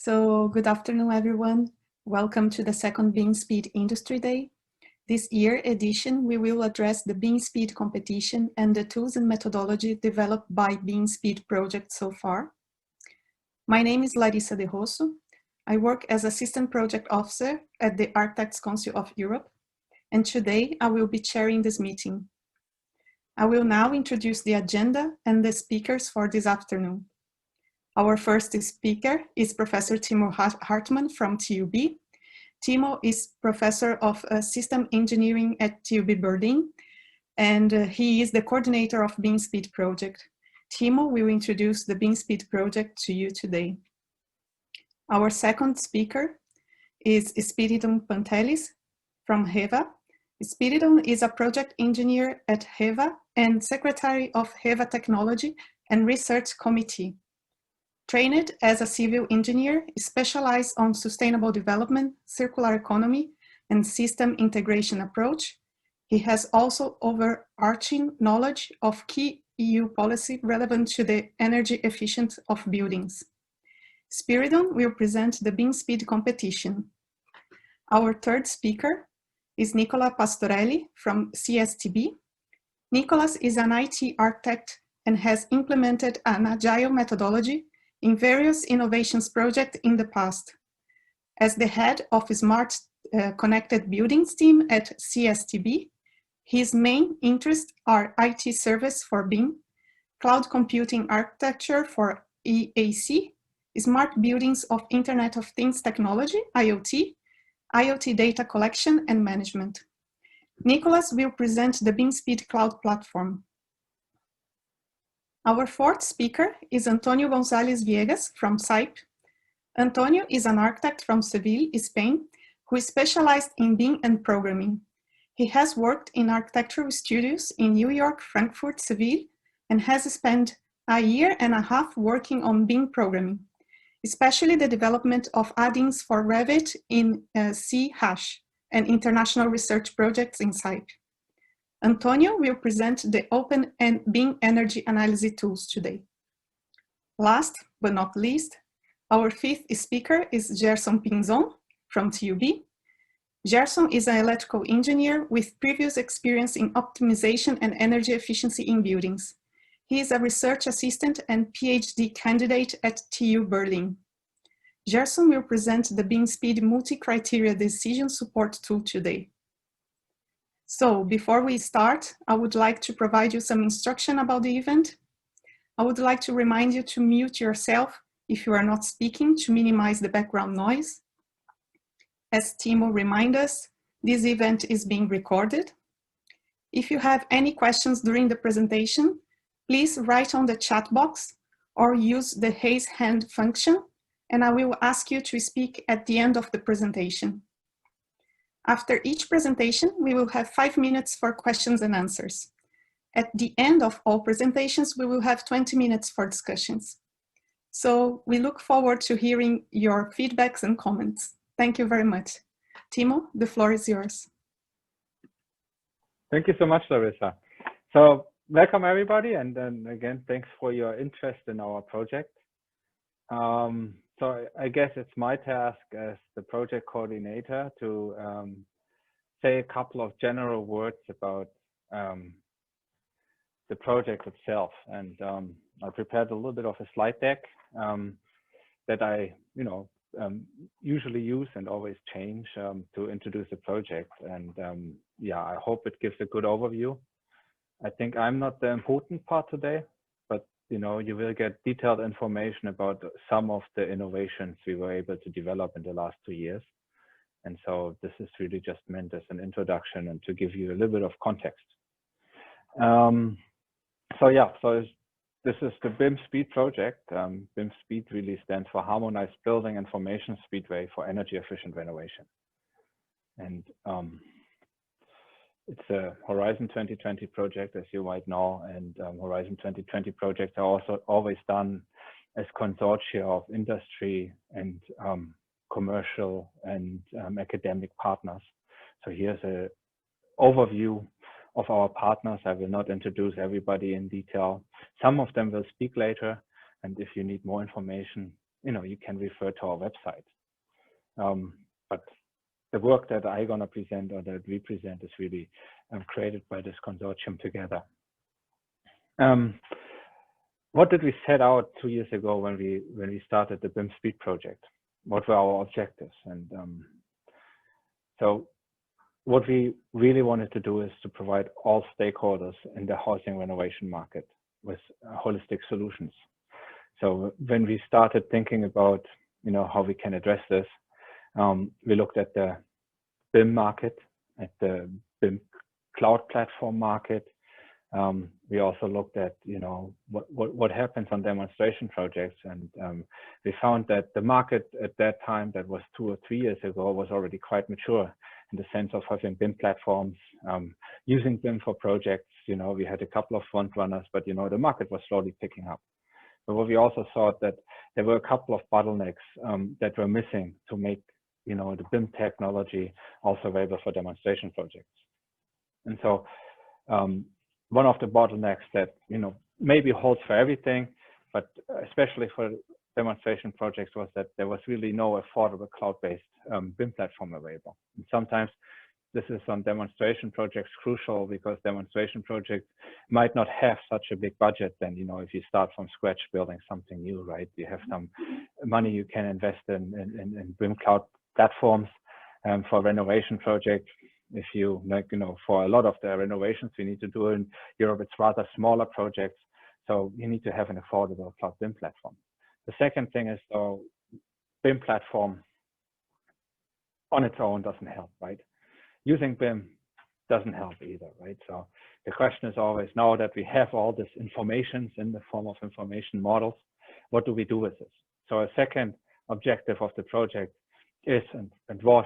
So good afternoon, everyone. Welcome to the second BIM Speed Industry Day. This year edition, we will address the BIM Speed competition and the tools and methodology developed by BIM Speed project so far. My name is Larissa de Rosso. I work as Assistant Project Officer at the Architects Council of Europe, and today I will be chairing this meeting. I will now introduce the agenda and the speakers for this afternoon. Our first speaker is Professor Timo Hartmann from TUB. Timo is Professor of System Engineering at TUB Berlin, and he is the coordinator of BIM Speed project. Timo will introduce the BIM Speed project to you today. Our second speaker is Spiridon Pantelis from HEVA. Spiridon is a project engineer at HEVA and Secretary of HEVA Technology and Research Committee. Trained as a civil engineer, specialized on sustainable development, circular economy, and system integration approach, he has also overarching knowledge of key EU policy relevant to the energy efficiency of buildings. Spiridon will present the BIM Speed competition. Our third speaker is Nicola Pastorelli from Cstb. Nicolas is an IT architect and has implemented an agile methodology in various innovations projects in the past. As the head of Smart Connected Buildings team at Cstb, his main interests are IT service for BIM, cloud computing architecture for EAC, smart buildings of Internet of Things technology, IoT, IoT data collection and management. Nicolas will present the Bim Speed Cloud Platform. Our fourth speaker is Antonio González Viegas from SAIP. Antonio is an architect from Seville, Spain, who is specialized in BIM and programming. He has worked in architectural studios in New York, Frankfurt, Seville, and has spent a year and a half working on BIM programming, especially the development of add-ins for Revit in C# and international research projects in SAIP. Antonio will present the open and BIM energy analysis tools today. Last but not least, our fifth speaker is Gerson Pinzon from TUB. Gerson is an electrical engineer with previous experience in optimization and energy efficiency in buildings. He is a research assistant and PhD candidate at TU Berlin. Gerson will present the BIM Speed multi-criteria decision support tool today. So before we start, I would like to provide you some instruction about the event. I would like to remind you to mute yourself if you are not speaking to minimize the background noise. As Timo reminds us, this event is being recorded. If you have any questions during the presentation, please write on the chat box or use the raise hand function, and I will ask you to speak at the end of the presentation. After each presentation, we will have 5 minutes for questions and answers. At the end of all presentations, we will have 20 minutes for discussions. So we look forward to hearing your feedbacks and comments. Thank you very much. Timo, the floor is yours. Thank you so much, Larissa. So welcome everybody, and then again, thanks for your interest in our project. So I guess it's my task as the project coordinator to say a couple of general words about the project itself. And I prepared a little bit of a slide deck that I, usually use and always change to introduce the project. And yeah, I hope it gives a good overview. I think I'm not the important part today, but you will get detailed information about some of the innovations we were able to develop in the last 2 years. And so this is really just meant as an introduction and to give you a little bit of context. So this is the BIM Speed project. BIM Speed really stands for Harmonized Building Information Speedway for Energy Efficient Renovation. And it's a Horizon 2020 project, as you might know, and Horizon 2020 projects are also always done as consortia of industry and commercial and academic partners. So here's an overview of our partners. I will not introduce everybody in detail. Some of them will speak later, and if you need more information, you can refer to our website. But the work that I'm going to present or that we present is really created by this consortium together. What did we set out 2 years ago when we started the BIM Speed project? What were our objectives? And so what we really wanted to do is to provide all stakeholders in the housing renovation market with holistic solutions. So when we started thinking about, how we can address this, we looked at the BIM market, at the BIM cloud platform market. We also looked at, what happens on demonstration projects, and we found that the market at that time, that was 2 or 3 years ago, was already quite mature in the sense of having BIM platforms, using BIM for projects. We had a couple of front runners, but the market was slowly picking up. But what we also saw that there were a couple of bottlenecks that were missing to make the BIM technology also available for demonstration projects. And so one of the bottlenecks that maybe holds for everything, but especially for demonstration projects, was that there was really no affordable cloud-based BIM platform available. And sometimes this is on demonstration projects crucial, because demonstration projects might not have such a big budget. Then if you start from scratch building something new, right, you have some money you can invest in BIM cloud platforms. For renovation projects, if you for a lot of the renovations we need to do in Europe, it's rather smaller projects, so you need to have an affordable cloud BIM platform. The second thing is, though, BIM platform on its own doesn't help, right? Using BIM doesn't help either, right? So the question is always, now that we have all this information in the form of information models, what do we do with this? So a second objective of the project is and was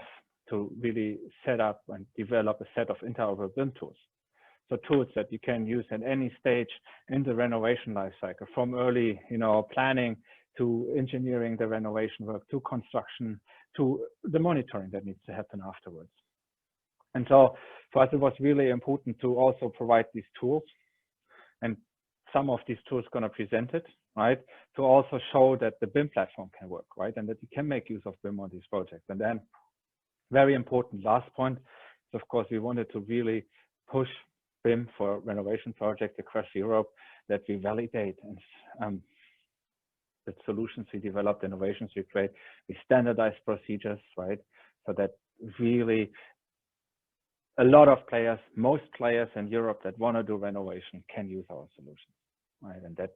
to really set up and develop a set of inter-operable BIM tools. So tools that you can use at any stage in the renovation lifecycle, from early, planning to engineering the renovation work, to construction, to the monitoring that needs to happen afterwards. And so for us, it was really important to also provide these tools, and some of these tools going to present it, right, to also show that the BIM platform can work, right, and that you can make use of BIM on these projects. And then, very important last point is, of course, we wanted to really push BIM for renovation projects across Europe, that we validate and the solutions we developed, innovations we create, we standardize procedures, right, so that really a lot of players, most players in Europe that want to do renovation can use our solution, right? And that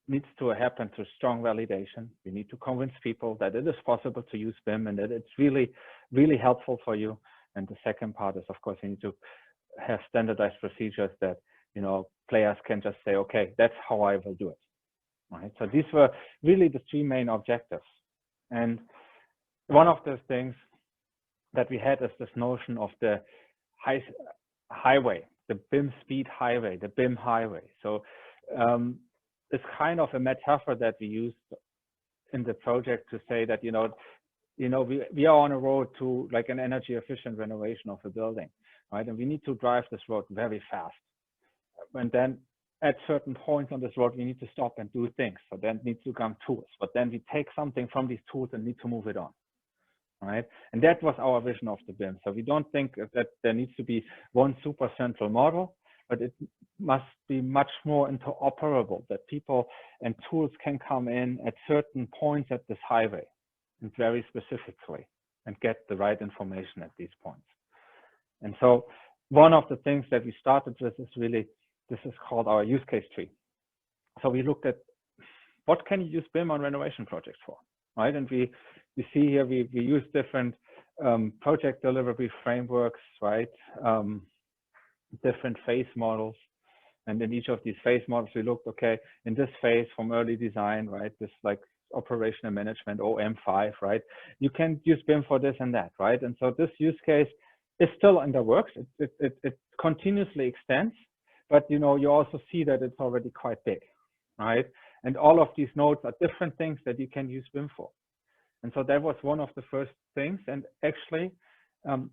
needs to happen through strong validation. We need to convince people that it is possible to use BIM and that it's really, really helpful for you. And the second part is, of course, you need to have standardized procedures that, players can just say, okay, that's how I will do it, right? So these were really the 3 main objectives. And one of the things that we had is this notion of the highway, the BIM speed highway, the BIM highway. So it's kind of a metaphor that we used in the project to say that, we are on a road to like an energy efficient renovation of a building, right? And we need to drive this road very fast. And then at certain points on this road, we need to stop and do things. So then needs to come tools, but then we take something from these tools and need to move it on. Right, and that was our vision of the BIM. So we don't think that there needs to be one super central model, but it must be much more interoperable, that people and tools can come in at certain points at this highway, and very specifically, and get the right information at these points. And so one of the things that we started with is really, this is called our use case tree. So we looked at what can you use BIM on renovation projects for, right? And we see here, we use different project delivery frameworks, right? Different phase models. And in each of these phase models, we looked, okay, in this phase from early design, right? This like operational management, OM5, right? You can use BIM for this and that, right? And so this use case is still in the works. It continuously extends, but you also see that it's already quite big, right? And all of these nodes are different things that you can use BIM for. And so that was one of the first things. And actually,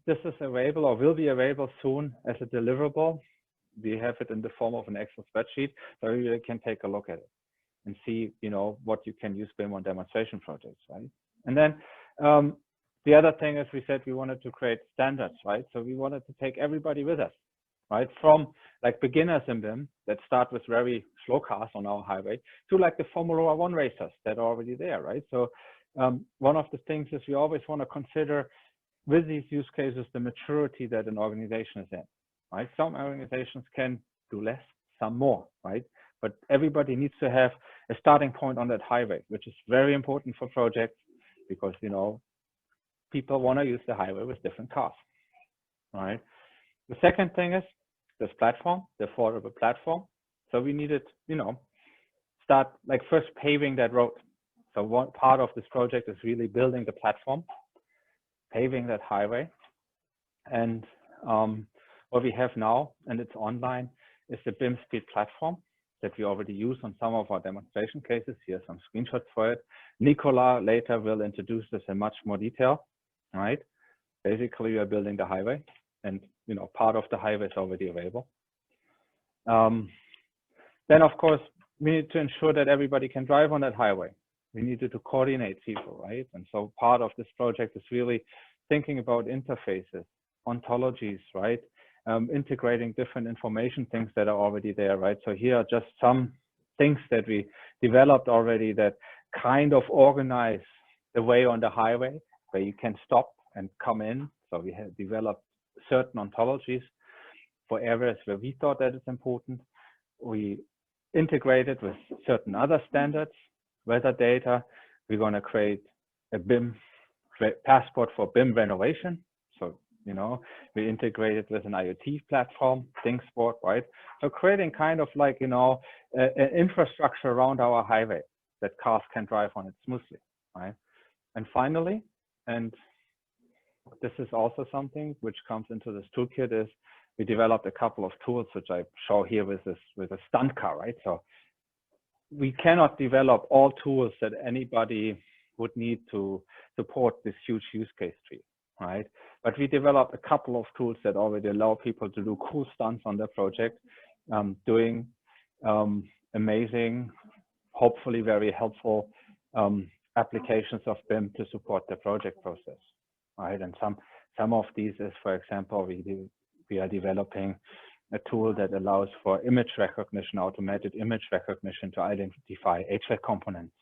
this is available or will be available soon as a deliverable. We have it in the form of an Excel spreadsheet, so you can take a look at it. and see, you know, what you can use BIM on demonstration projects, right? And then the other thing is we said we wanted to create standards, right? So we wanted to take everybody with us, right? From like beginners in BIM that start with very slow cars on our highway to like the Formula One racers that are already there, right? So one of the things is we always want to consider with these use cases the maturity that an organization is in, right? Some organizations can do less, some more, right? But everybody needs to have a starting point on that highway, which is very important for projects because, you know, people want to use the highway with different cars, right? The second thing is this platform, the affordable platform. So we needed, you know, start like first paving that road. So one part of this project is really building the platform, paving that highway. And what we have now, and it's online, is the Bim Speed Platform that we already use on some of our demonstration cases. Here are some screenshots for it. Nicola later will introduce this in much more detail, right? Basically, we are building the highway, and you know, part of the highway is already available. Then, of course, we need to ensure that everybody can drive on that highway. We needed to coordinate people, right? And so part of this project is really thinking about interfaces, ontologies, right? Integrating different information things that are already there, right? So here are just some things that we developed already that kind of organize the way on the highway where you can stop and come in. So we have developed certain ontologies for areas where we thought that it's important. We integrated with certain other standards, weather data. We're going to create a BIM passport for BIM renovation. So, you know, we integrated with an IoT platform, ThinkSport, right? So creating kind of like, you know, an infrastructure around our highway that cars can drive on it smoothly, right? And finally, and this is also something which comes into this toolkit, is we developed a couple of tools which I show here with a stunt car, right? So we cannot develop all tools that anybody would need to support this huge use case tree, right? But we developed a couple of tools that already allow people to do cool stunts on their project, doing amazing, hopefully very helpful applications of BIM to support the project process, right? And some of these is, for example, we are developing a tool that allows for image recognition, automated image recognition to identify HVAC components,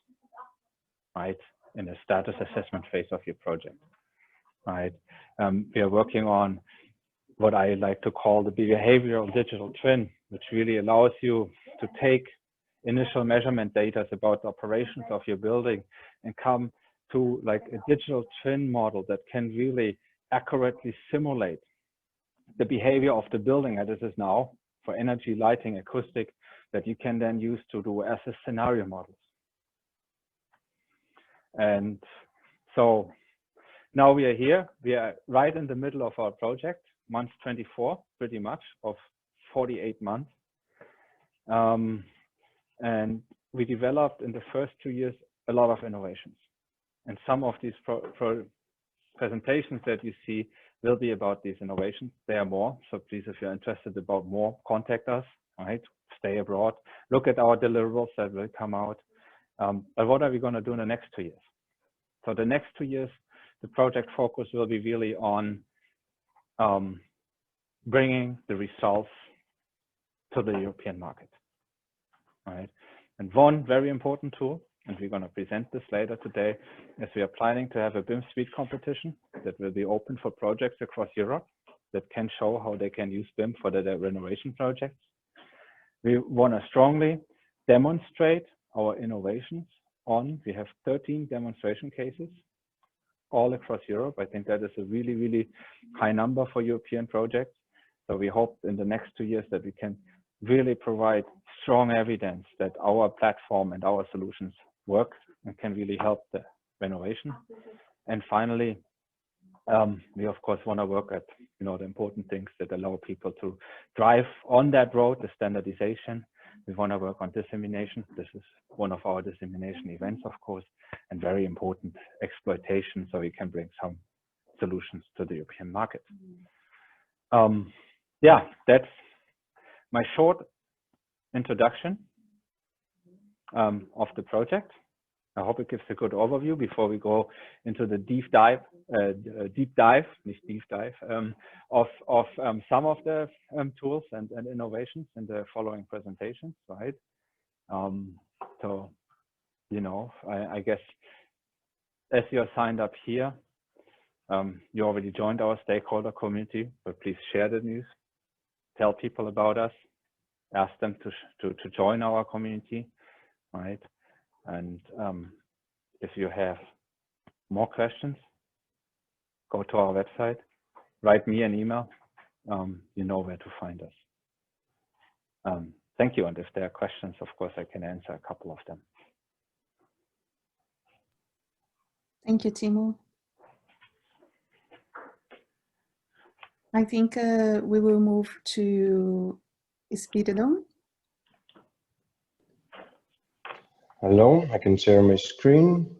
right, in the status assessment phase of your project, right? We are working on what I like to call the behavioral digital twin, which really allows you to take initial measurement data about the operations of your building and come to like a digital twin model that can really accurately simulate the behavior of the building as it is now for energy, lighting, acoustic, that you can then use to do as a scenario models. And so now we are here. We are right in the middle of our project, month 24, pretty much, of 48 months. And we developed in the first 2 years a lot of innovations. And some of these presentations that you see will be about these innovations. There are more. So please, if you're interested about more, contact us, right? Stay abroad. Look at our deliverables that will come out. But what are we going to do in the next 2 years? So the next 2 years, the project focus will be really on bringing the results to the European market, right? And one very important tool, and we're going to present this later today, is we are planning to have a BIM Speed competition that will be open for projects across Europe that can show how they can use BIM for their renovation projects. We want to strongly demonstrate our innovations we have 13 demonstration cases all across Europe. I think that is a really, really high number for European projects. So we hope in the next 2 years that we can really provide strong evidence that our platform and our solutions work and can really help the renovation. And finally, we of course want to work at, you know, the important things that allow people to drive on that road, the standardization. We want to work on dissemination. This is one of our dissemination events, of course, and very important exploitation, so we can bring some solutions to the European market. Yeah, that's my short introduction. of the project. I hope it gives a good overview before we go into the deep dive, of some of the tools and innovations in the following presentations, right? So, you know, I guess as you're signed up here, you already joined our stakeholder community, but please share the news, tell people about us, ask them to join our community, right? And if you have more questions, go to our website, write me an email. You know where to find us. Thank you. And if there are questions, of course, I can answer a couple of them. Thank you, Timo. I think we will move to Speed it on. Hello, I can share my screen.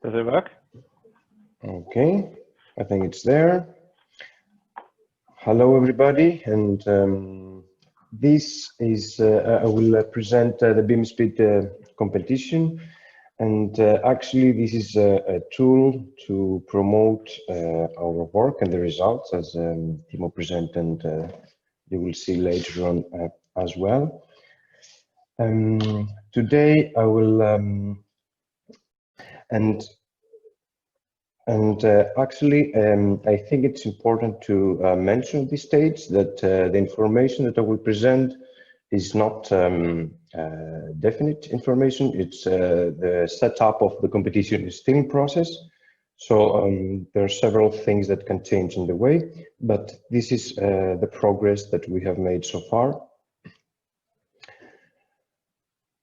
Does it work? Okay, I think it's there. Hello, everybody, and this is, I will present the BIM Speed competition. And actually, this is a tool to promote our work and the results, as Timo presented, and you will see later on as well. Today, I will, actually, I think it's important to mention at this stage that the information that I will present is not definite information. It's the setup of the competition is still in process. So there are several things that can change in the way, but this is the progress that we have made so far.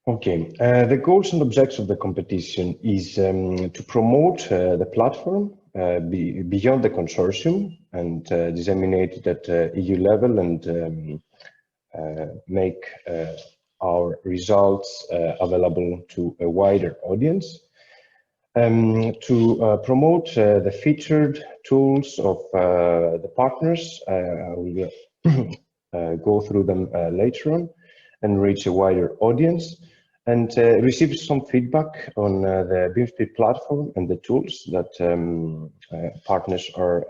Okay, the goals and objectives of the competition is to promote the platform beyond the consortium and disseminate it at EU level and make our results available to a wider audience. To promote the featured tools of the partners, I will go through them later on and reach a wider audience, and receive some feedback on the Bim Speed platform and the tools that partners are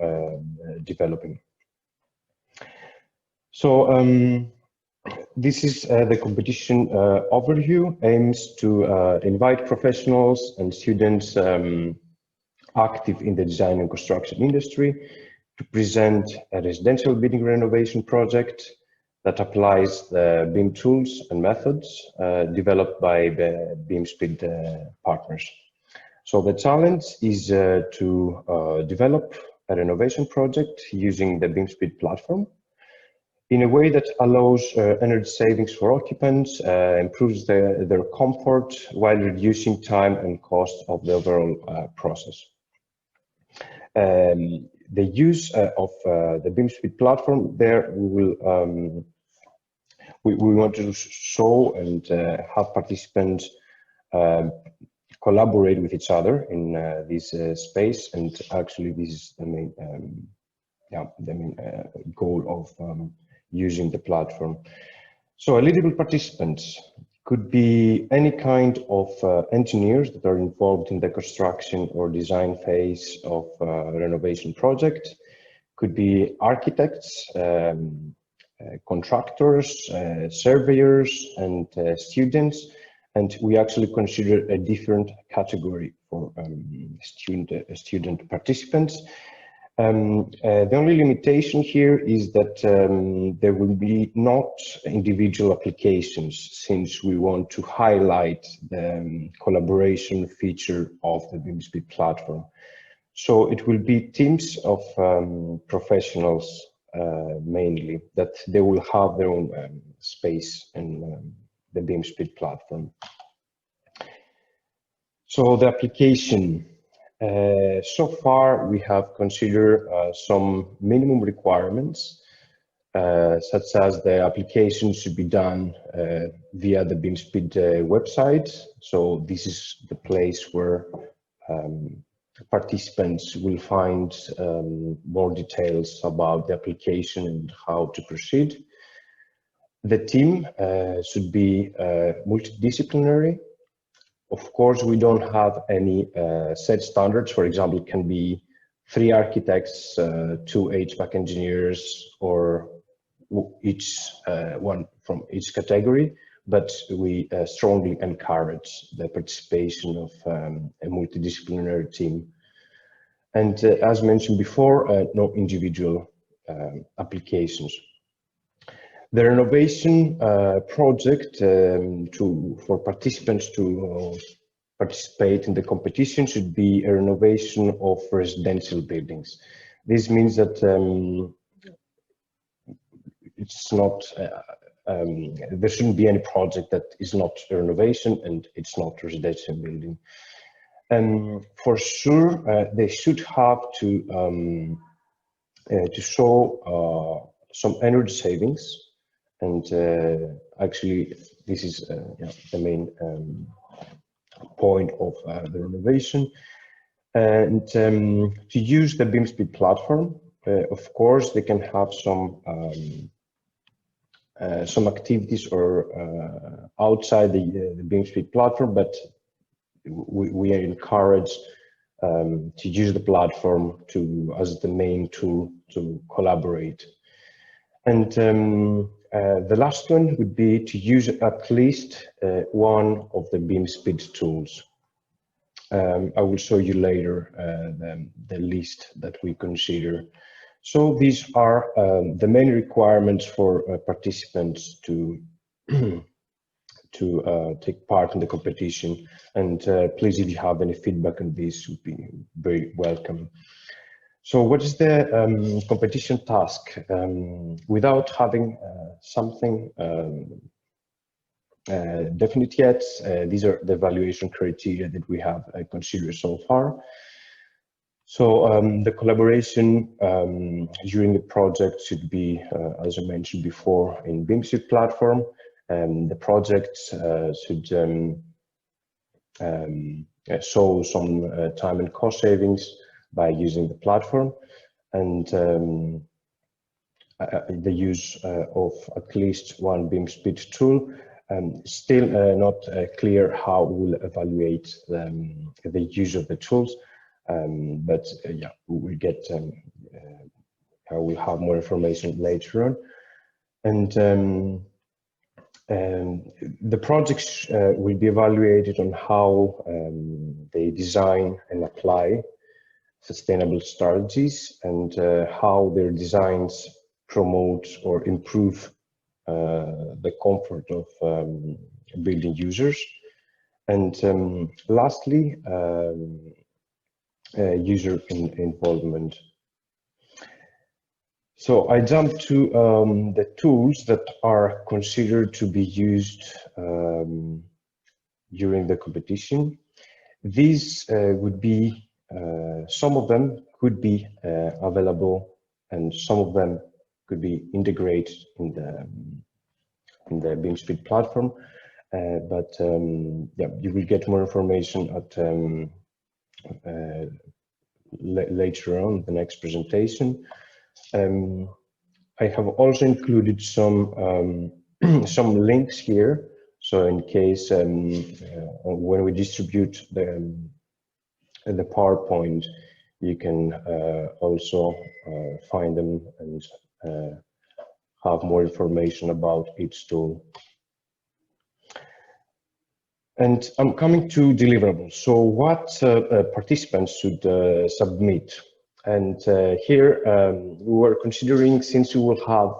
developing. So this is the competition overview, aims to invite professionals and students active in the design and construction industry to present a residential building renovation project that applies the BIM tools and methods developed by the Bim Speed partners. So the challenge is to develop a renovation project using the Bim Speed platform in a way that allows energy savings for occupants, improves their comfort while reducing time and cost of the overall process. The use of the Bim Speed platform, there we want to show and have participants collaborate with each other in this space, and actually this is the main, goal of using the platform. So eligible participants could be any kind of engineers that are involved in the construction or design phase of a renovation project, could be architects, contractors, surveyors, and students. And we actually consider a different category for student participants. The only limitation here is that there will be not individual applications, since we want to highlight the collaboration feature of the Bim Speed platform. So it will be teams of professionals mainly, that they will have their own space in the Bim Speed platform. So the application. So far, we have considered some minimum requirements, such as the application should be done via the Bim Speed website. So this is the place where participants will find more details about the application and how to proceed. The team should be multidisciplinary. Of course, we don't have any set standards. For example, it can be 3 architects, 2 HVAC engineers, or each one from each category, but we strongly encourage the participation of a multidisciplinary team. And as mentioned before, no individual applications. The renovation project for participants to participate in the competition should be a renovation of residential buildings. This means that it's not, there shouldn't be any project that is not a renovation and it's not a residential building. And for sure, they should have to show some energy savings. And actually, this is the main point of the renovation. And to use the Bim Speed platform, of course, they can have some activities or outside the Bim Speed platform, but we are encouraged to use the platform as the main tool to collaborate. And the last one would be to use at least one of the Bim Speed tools. I will show you later the list that we consider. So these are the main requirements for participants to take part in the competition. And please, if you have any feedback on this, would be very welcome. So what is the competition task? Without having something definite yet, these are the evaluation criteria that we have considered so far. So the collaboration during the project should be, as I mentioned before, in Bim Speed platform. The project should show some time and cost savings by using the platform, and the use of at least one Bim Speed tool. Still not clear how we'll evaluate the use of the tools, but yeah, we'll get we'll have more information later on. And the projects will be evaluated on how they design and apply sustainable strategies, and how their designs promote or improve the comfort of building users. And lastly, user involvement. So I jump to the tools that are considered to be used during the competition. These would be, some of them could be available, and some of them could be integrated in the Bim Speed platform. But yeah, you will get more information at later on the next presentation. I have also included some some links here, so in case when we distribute the PowerPoint, you can also find them and have more information about each tool. And I'm coming to deliverables. So what participants should submit? And here we were considering, since we will have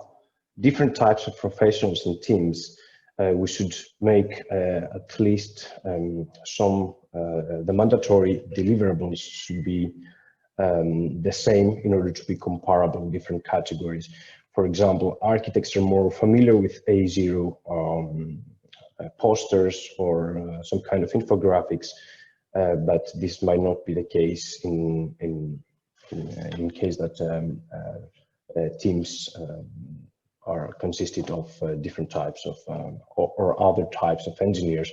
different types of professionals and teams, we should make at least some, the mandatory deliverables should be the same in order to be comparable in different categories. For example, architects are more familiar with A0 posters or some kind of infographics, but this might not be the case in case that teams are consisted of different types of or other types of engineers.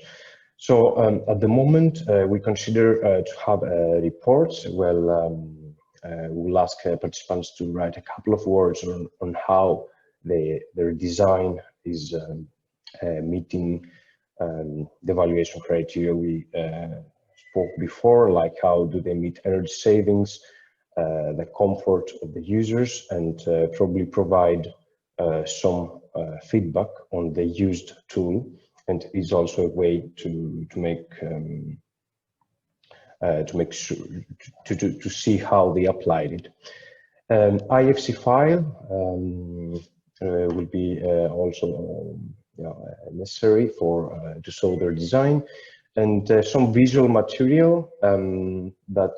So at the moment, we consider to have a report. Well, we'll ask participants to write a couple of words on how their design is meeting the evaluation criteria we spoke before, like how do they meet energy savings, the comfort of the users, and probably provide some feedback on the used tool, and is also a way to make sure to see how they applied it. Ifc file will be also necessary for to show their design, and some visual material that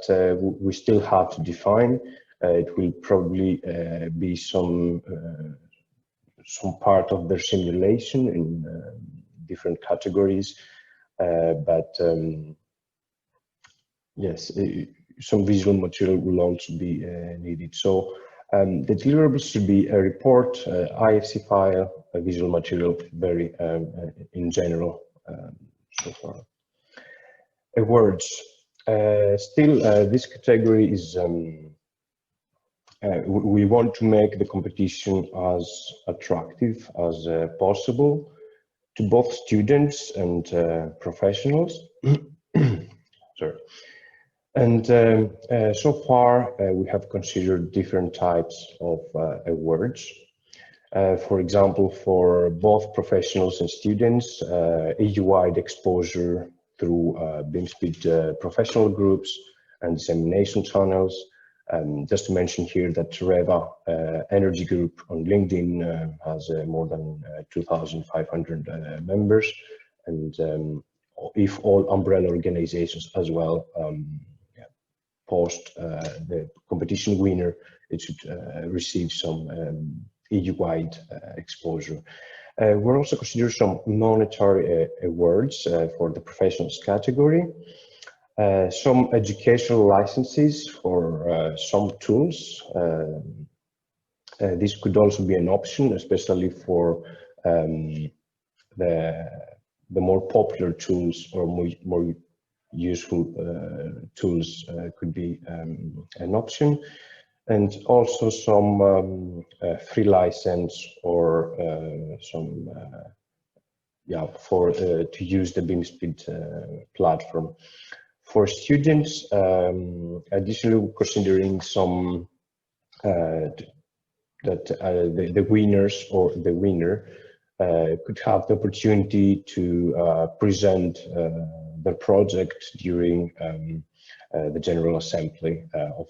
we still have to define. It will probably be some part of their simulation in different categories, but yes, some visual material will also be needed. So the deliverables should be a report, Ifc file, a visual material, very in general so far. Awards. Still, this category is, we want to make the competition as attractive as possible to both students and professionals. Sorry. And so far, we have considered different types of awards. For example, for both professionals and students, EU-wide exposure through Bim Speed professional groups and dissemination channels. Just to mention here that Reva Energy Group on LinkedIn has more than 2,500 members, and if all umbrella organizations as well post the competition winner, it should receive some EU-wide exposure. We're also considering some monetary awards for the professionals category, some educational licenses for some tools. This could also be an option, especially for the more popular tools or more useful tools could be an option, and also some free license or some for to use the Bim Speed platform. For students, additionally considering some that the winners or the winner could have the opportunity to present their project during the General Assembly of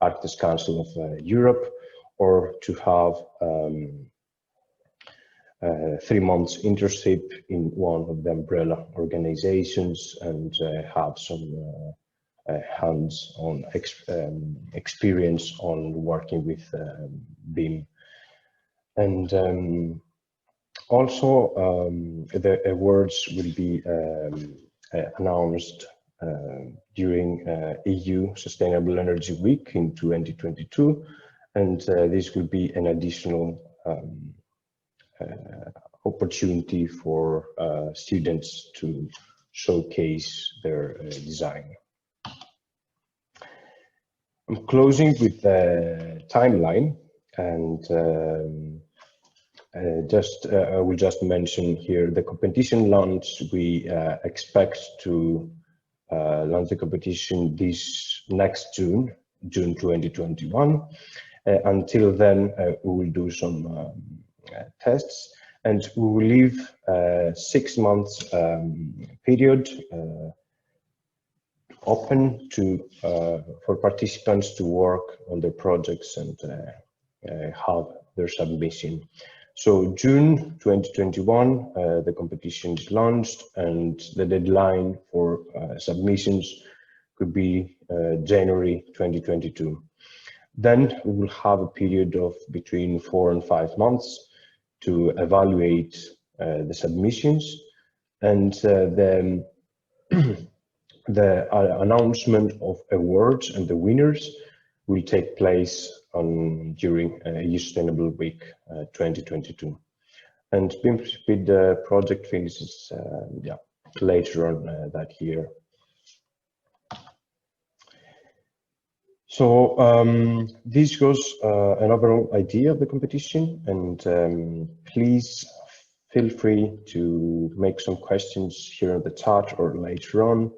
Architects Council of Europe, or to have 3 months internship in one of the umbrella organizations and have some hands-on experience on working with BIM. And also the awards will be announced during EU Sustainable Energy Week in 2022, and this will be an additional opportunity for students to showcase their design. I'm closing with the timeline, and I will just mention here the competition launch. We expect to launch the competition this next June 2021. Until then, we will do some tests, and we will leave 6 months period open to for participants to work on their projects and have their submission. So June 2021, the competition is launched, and the deadline for submissions could be January 2022. Then we will have a period of between 4 and 5 months to evaluate the submissions, and the announcement of awards and the winners will take place during EU Sustainable Week 2022. And Bim Speed project finishes later on that year. So this was an overall idea of the competition, and please feel free to make some questions here in the chat or later on,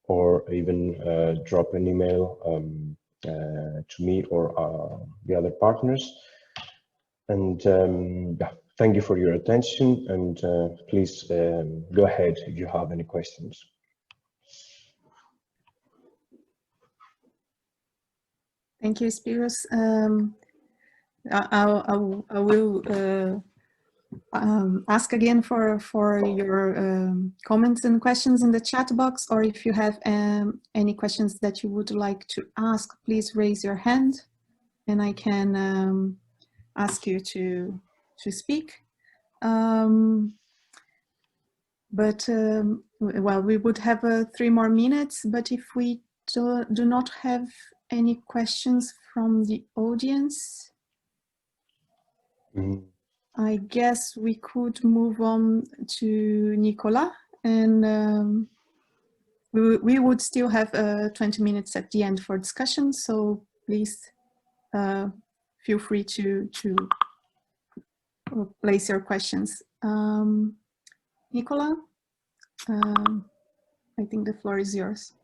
or even drop an email to me or the other partners. And yeah, thank you for your attention, and please go ahead if you have any questions. Thank you, Spiros. I will ask again for your comments and questions in the chat box, or if you have any questions that you would like to ask, please raise your hand and I can ask you to speak. Well, we would have 3 more minutes, but if we do not have any questions from the audience, I guess we could move on to Nicola, and we would still have 20 minutes at the end for discussion, so please feel free to place your questions. Nicola, I think the floor is yours.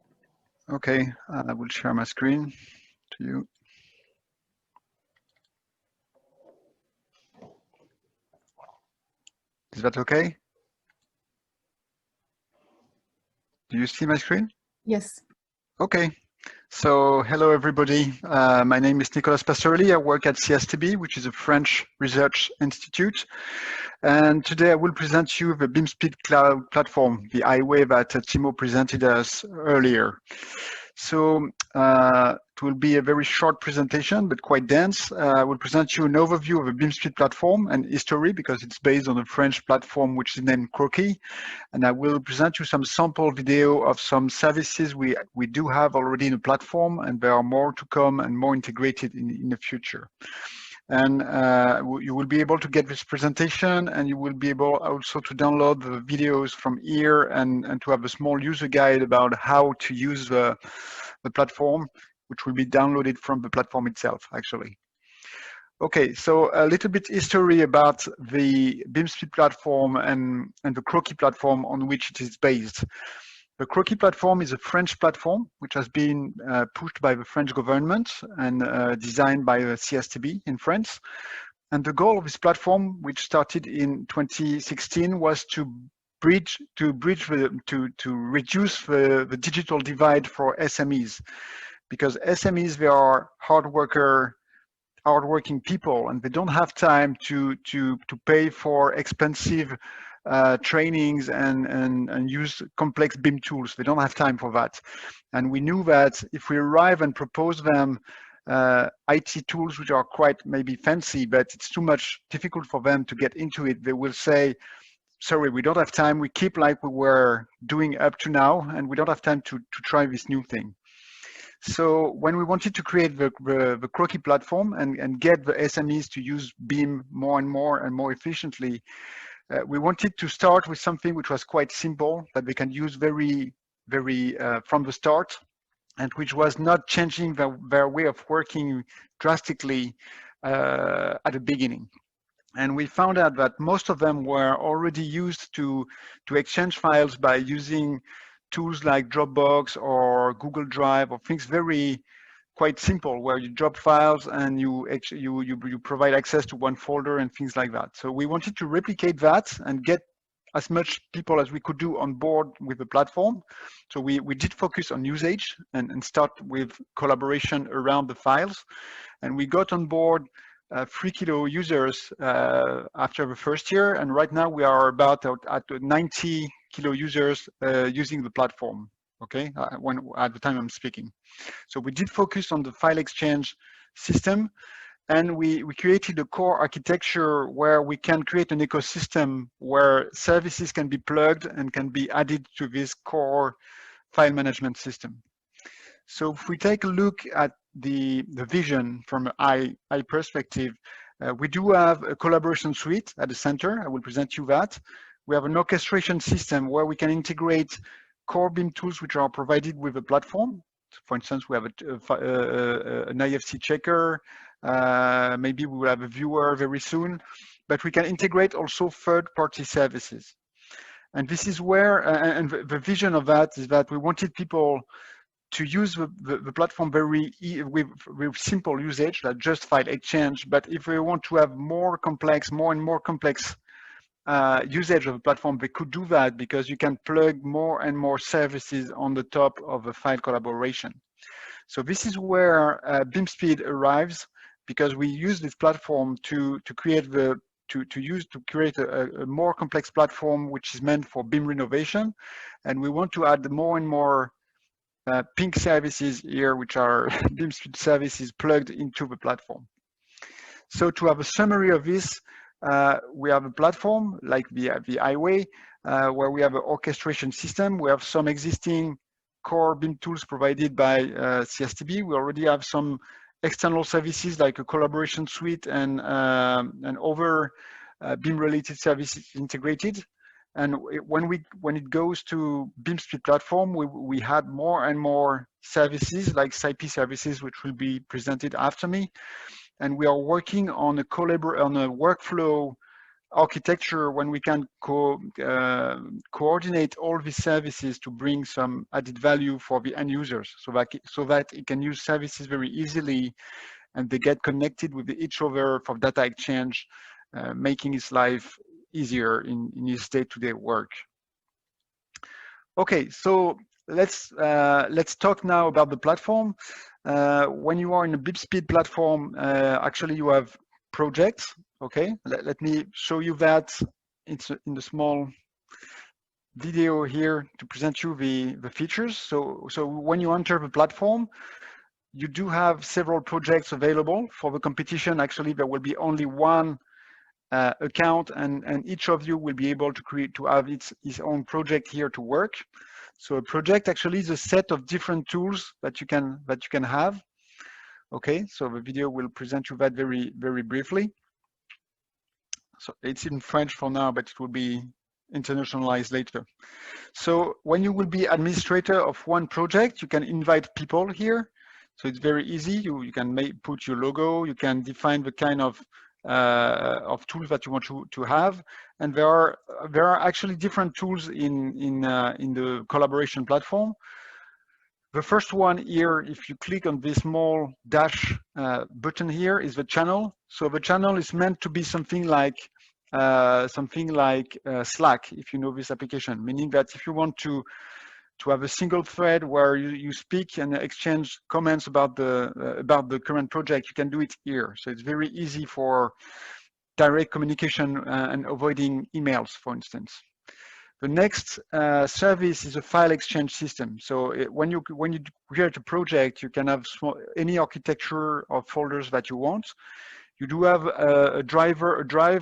Okay, I will share my screen to you. Is that okay? Do you see my screen? Yes. Okay. So hello everybody. My name is Nicola Pastorelli. I work at Cstb, which is a French research institute. And today I will present you the Bim Speed Cloud platform, the highway that Timo presented us earlier. So it will be a very short presentation, but quite dense. I will present you an overview of the Bim Speed platform and history, because it's based on a French platform which is named Quirky. And I will present you some sample video of some services we do have already in the platform, and there are more to come and more integrated in the future. And you will be able to get this presentation, and you will be able also to download the videos from here and to have a small user guide about how to use the platform, which will be downloaded from the platform itself, actually. Okay, so a little bit history about the Bim Speed platform and the Quirky platform on which it is based. The Quirky platform is a French platform which has been pushed by the French government and designed by the Cstb in France. And the goal of this platform, which started in 2016, was to reduce the digital divide for SMEs, because SMEs, they are hardworking people, and they don't have time to pay for expensive trainings and use complex BIM tools. They don't have time for that. And we knew that if we arrive and propose them IT tools which are quite maybe fancy, but it's too much difficult for them to get into it, they will say, sorry, we don't have time, we keep like we were doing up to now, and we don't have time to try this new thing. So when we wanted to create the Quirky platform and get the SMEs to use BIM more and more efficiently, we wanted to start with something which was quite simple, that they can use very from the start, and which was not changing their way of working drastically at the beginning. And we found out that most of them were already used to exchange files by using tools like Dropbox or Google Drive, or things quite simple, where you drop files and you provide access to one folder and things like that. So we wanted to replicate that and get as much people as we could do on board with the platform. So we did focus on usage and start with collaboration around the files. And we got on board 3 kilo users after the first year, and right now we are about at 90 kilo users using the platform. Okay, at the time I'm speaking. So we did focus on the file exchange system, and we created a core architecture where we can create an ecosystem where services can be plugged and can be added to this core file management system. So if we take a look at the vision from an I perspective, we do have a collaboration suite at the center. I will present you that. We have an orchestration system where we can integrate core BIM tools which are provided with the platform. For instance, we have an IFC checker. Maybe we will have a viewer very soon, but we can integrate also third-party services. And this is where, and the vision of that is that we wanted people to use the platform with simple usage, like just file exchange. But if we want to have more and more complex usage of the platform, they could do that because you can plug more and more services on the top of a file collaboration. So this is where Bim Speed arrives, because we use this platform to create a more complex platform, which is meant for BIM renovation. And we want to add more and more pink services here, which are Bim Speed services plugged into the platform. So to have a summary of this, we have a platform like the highway, where we have an orchestration system. We have some existing core BIM tools provided by Cstb. We already have some external services like a collaboration suite and other BIM-related services integrated. And when it goes to Bim Speed Platform, we had more and more services like SIP services, which will be presented after me. And we are working on a workflow architecture when we can coordinate all these services to bring some added value for the end users, so that it can use services very easily and they get connected with each other for data exchange, making his life easier in his day-to-day work. Okay, so let's talk now about the platform. When you are in a Bim Speed platform, actually you have projects. Okay, let me show you that. It's in the small video here to present you the features. So when you enter the platform, you do have several projects available. For the competition, actually there will be only one account, and each of you will be able to have his own project here to work. So a project actually is a set of different tools that you can have. Okay, so the video will present you that very, very briefly. So it's in French for now, but it will be internationalized later. So when you will be administrator of one project, you can invite people here. So it's very easy. You can put your logo. You can define the kind of tools that you want to have, and there are actually different tools in the collaboration platform. The first one here, if you click on this small dash button here, is the channel. So the channel is meant to be something like Slack, if you know this application, meaning that if you want to have a single thread where you speak and exchange comments about the current project, you can do it here. So it's very easy for direct communication and avoiding emails, for instance. The next service is a file exchange system. So when you create a project, you can have any architecture of folders that you want. You do have a drive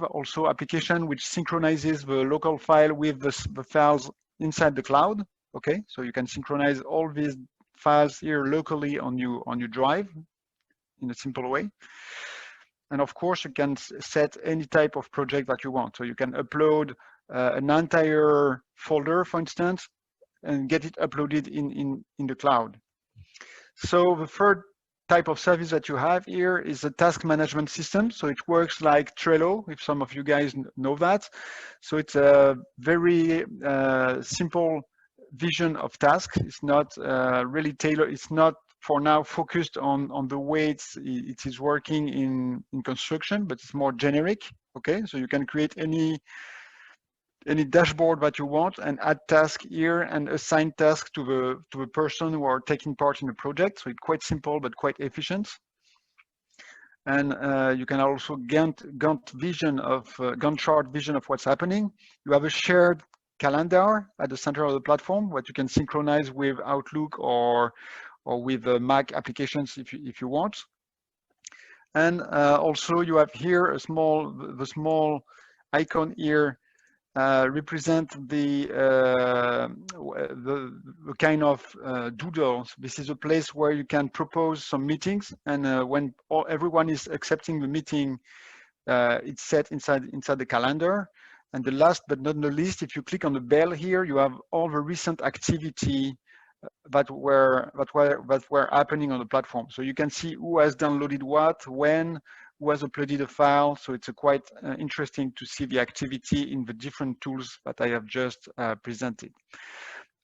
also application which synchronizes the local file with the files inside the cloud. Okay, so you can synchronize all these files here locally on your drive in a simple way. And of course, you can set any type of project that you want. So you can upload an entire folder, for instance, and get it uploaded in the cloud. So the third type of service that you have here is a task management system. So it works like Trello, if some of you guys know that. So it's a very simple vision of tasks. It's not really tailored. It's not for now focused on the way it is working in construction, but it's more generic. Okay, so you can create any dashboard that you want and add task here and assign task to the person who are taking part in the project. So it's quite simple but quite efficient. And you can also Gantt chart vision of what's happening. You have a shared calendar at the center of the platform, what you can synchronize with Outlook or with Mac applications if you want. And also you have here the small icon here represent the kind of doodles. This is a place where you can propose some meetings, and when everyone is accepting the meeting, it's set inside the calendar. And the last but not the least, if you click on the bell here, you have all the recent activity that were happening on the platform. So you can see who has downloaded what, when, who has uploaded a file. So it's quite interesting to see the activity in the different tools that I have just presented.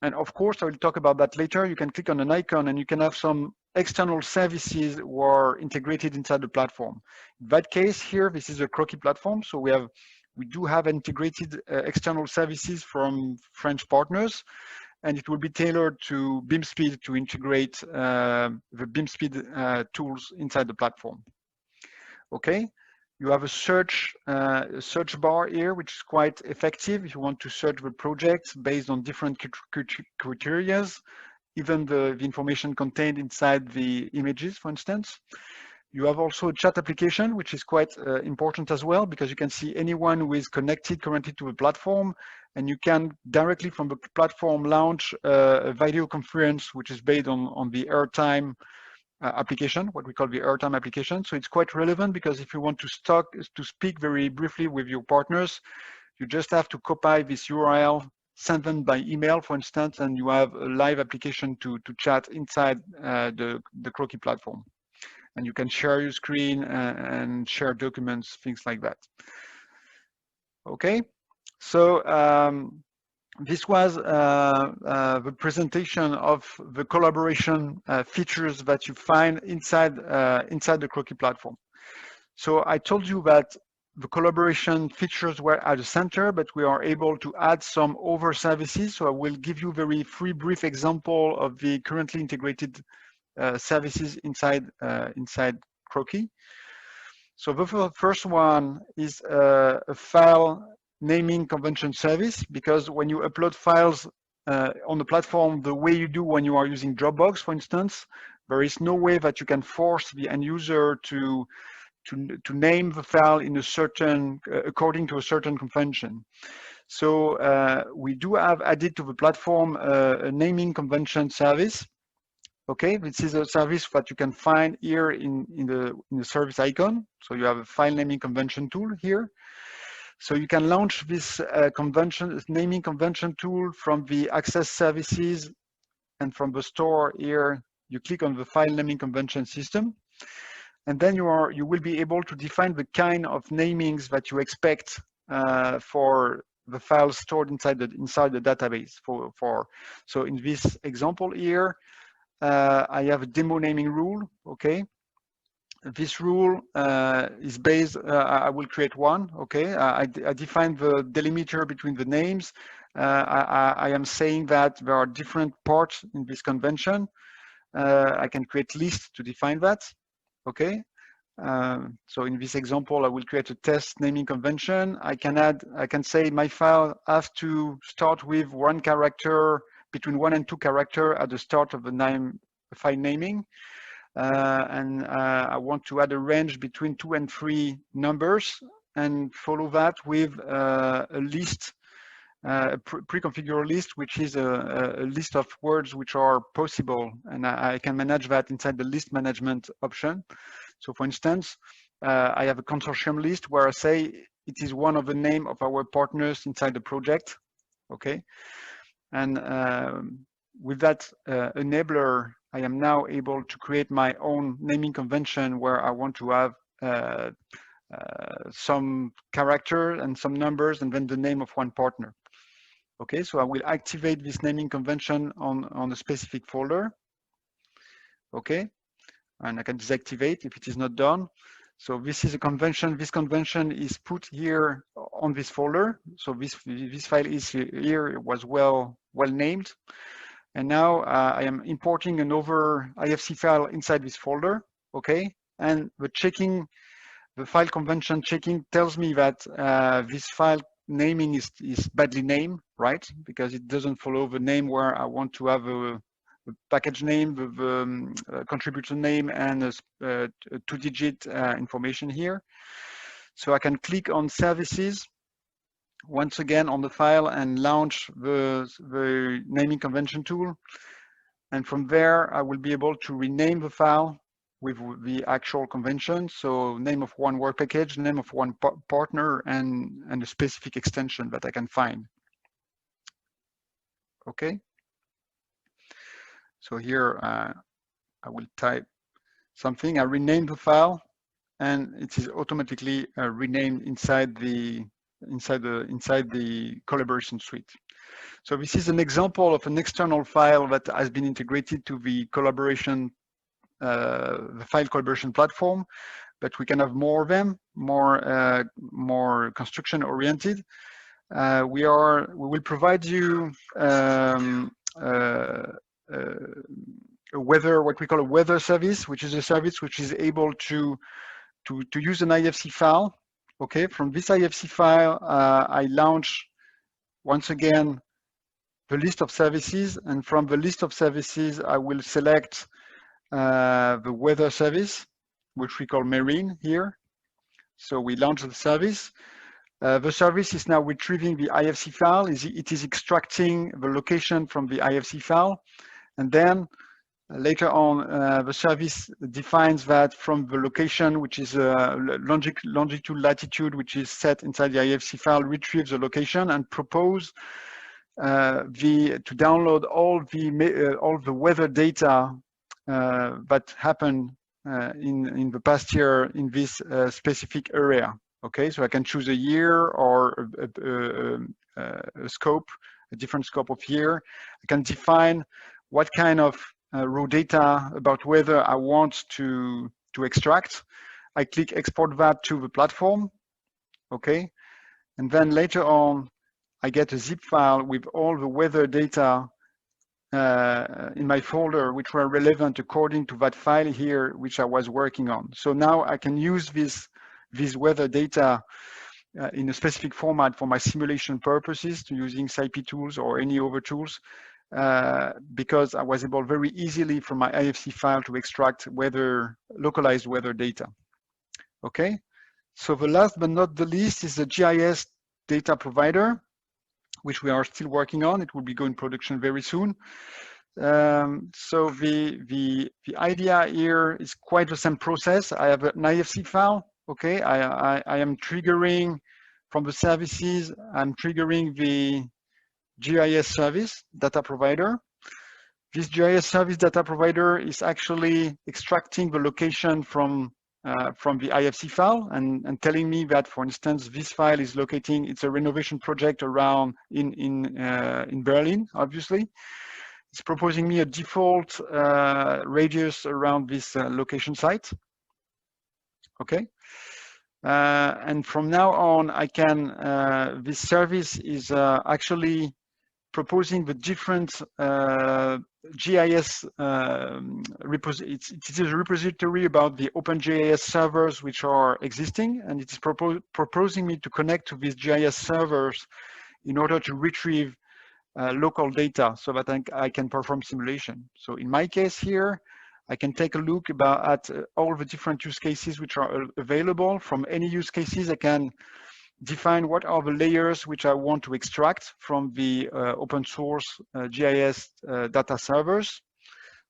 And of course, I will talk about that later. You can click on an icon and you can have some external services who are integrated inside the platform. In that case here, this is a Quirky platform. So we do have integrated external services from French partners, and it will be tailored to Bim Speed to integrate the Bim Speed tools inside the platform. Okay, you have a search bar here, which is quite effective if you want to search the project based on different criteria, even the information contained inside the images, for instance. You have also a chat application, which is quite important as well, because you can see anyone who is connected currently to the platform, and you can directly from the platform launch a video conference, which is based on the airtime application, what we call the airtime application. So it's quite relevant because if you want to speak very briefly with your partners, you just have to copy this URL, send them by email, for instance, and you have a live application to chat inside the Quirky platform. And you can share your screen and share documents, things like that. Okay, so this was the presentation of the collaboration features that you find inside the Quirky platform. So I told you that the collaboration features were at the center, but we are able to add some other services. So I will give you very brief example of the currently integrated services inside Quirky. So the first one is a file naming convention service, because when you upload files on the platform the way you do when you are using Dropbox, for instance, there is no way that you can force the end user to name the file in a certain according to a certain convention. So we do have added to the platform a naming convention service. Okay, this is a service that you can find here in the service icon. So you have a file naming convention tool here. So you can launch this naming convention tool from the access services, and from the store here, you click on the file naming convention system. And then you will be able to define the kind of namings that you expect for the files stored inside the database. So in this example here, I have a demo naming rule. Okay, this rule is based. I will create one. Okay, I define the delimiter between the names. I am saying that there are different parts in this convention. I can create lists to define that. Okay. So in this example, I will create a test naming convention. I can say my file has to start with one character, between 1 and 2 characters at the start of the file naming. And I want to add a range between 2 and 3 numbers, and follow that with a list, a pre-configured list, which is a list of words which are possible, and I can manage that inside the list management option. So for instance, I have a consortium list where I say it is one of the name of our partners inside the project. Okay, and with that enabler, I am now able to create my own naming convention where I want to have some character and some numbers, and then the name of one partner. Okay, so I will activate this naming convention on a specific folder. Okay, and I can deactivate if it is not done. So this is a convention. This convention is put here on this folder. So this file is here. It was well named. And now I am importing another IFC file inside this folder. Okay, and the file convention checking tells me that this file naming is badly named, right? Because it doesn't follow the name where I want to have a package name, the contributor name, and a 2-digit information here. So I can click on services once again on the file and launch the naming convention tool. And from there, I will be able to rename the file with the actual convention. So name of one work package, name of one partner, and a specific extension that I can find. Okay. So here I will type something, I rename the file, and it is automatically renamed inside the collaboration suite. So this is an example of an external file that has been integrated to the collaboration, the file collaboration platform, but we can have more of them, more construction oriented. We will provide you what we call a weather service, which is a service which is able to use an IFC file. Okay, from this IFC file, I launch once again the list of services, and from the list of services, I will select the weather service, which we call marine here. So we launch the service. The service is now retrieving the IFC file. It is extracting the location from the IFC file, and then later on, the service defines that from the location, which is longitude, latitude, which is set inside the IFC file, retrieves the location and propose to download all the weather data that happened in the past year in this specific area. Okay, so I can choose a year or a scope, a different scope of year. I can define what kind of raw data about weather I want to extract. I click export that to the platform. Okay, and then later on, I get a zip file with all the weather data in my folder, which were relevant according to that file here, which I was working on. So now I can use this weather data in a specific format for my simulation purposes, to using SciP tools or any other tools, because I was able very easily from my IFC file to extract localized weather data. Okay, so the last but not the least is the Gis Data Provider, which we are still working on. It will be going production very soon. So the idea here is quite the same process. I have an IFC file. Okay, I am triggering from the services. I'm triggering the GIS service data provider. This GIS service data provider is actually extracting the location from the IFC file and telling me that, for instance, this file is locating, it's a renovation project around in Berlin, obviously. It's proposing me a default radius around this location site. Okay. And from now on, I can, this service is actually proposing the different GIS repository. It is a repository about the OpenGIS servers which are existing, and it is proposing me to connect to these GIS servers in order to retrieve local data so that I can perform simulation. So in my case here, I can take a look at all the different use cases which are available. From any use cases, I can define what are the layers which I want to extract from the open source GIS data servers.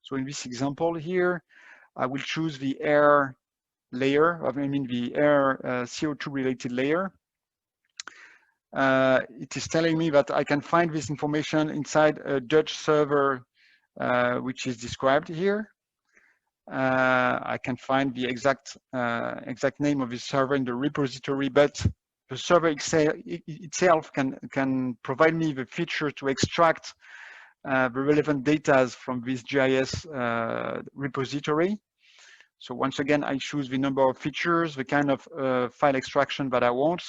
So in this example here, I will choose the air layer, the air CO2 related layer. It is telling me that I can find this information inside a Dutch server, which is described here. I can find the exact name of this server in the repository, but the server itself can provide me the feature to extract the relevant data from this GIS repository. So once again, I choose the number of features, the kind of file extraction that I want.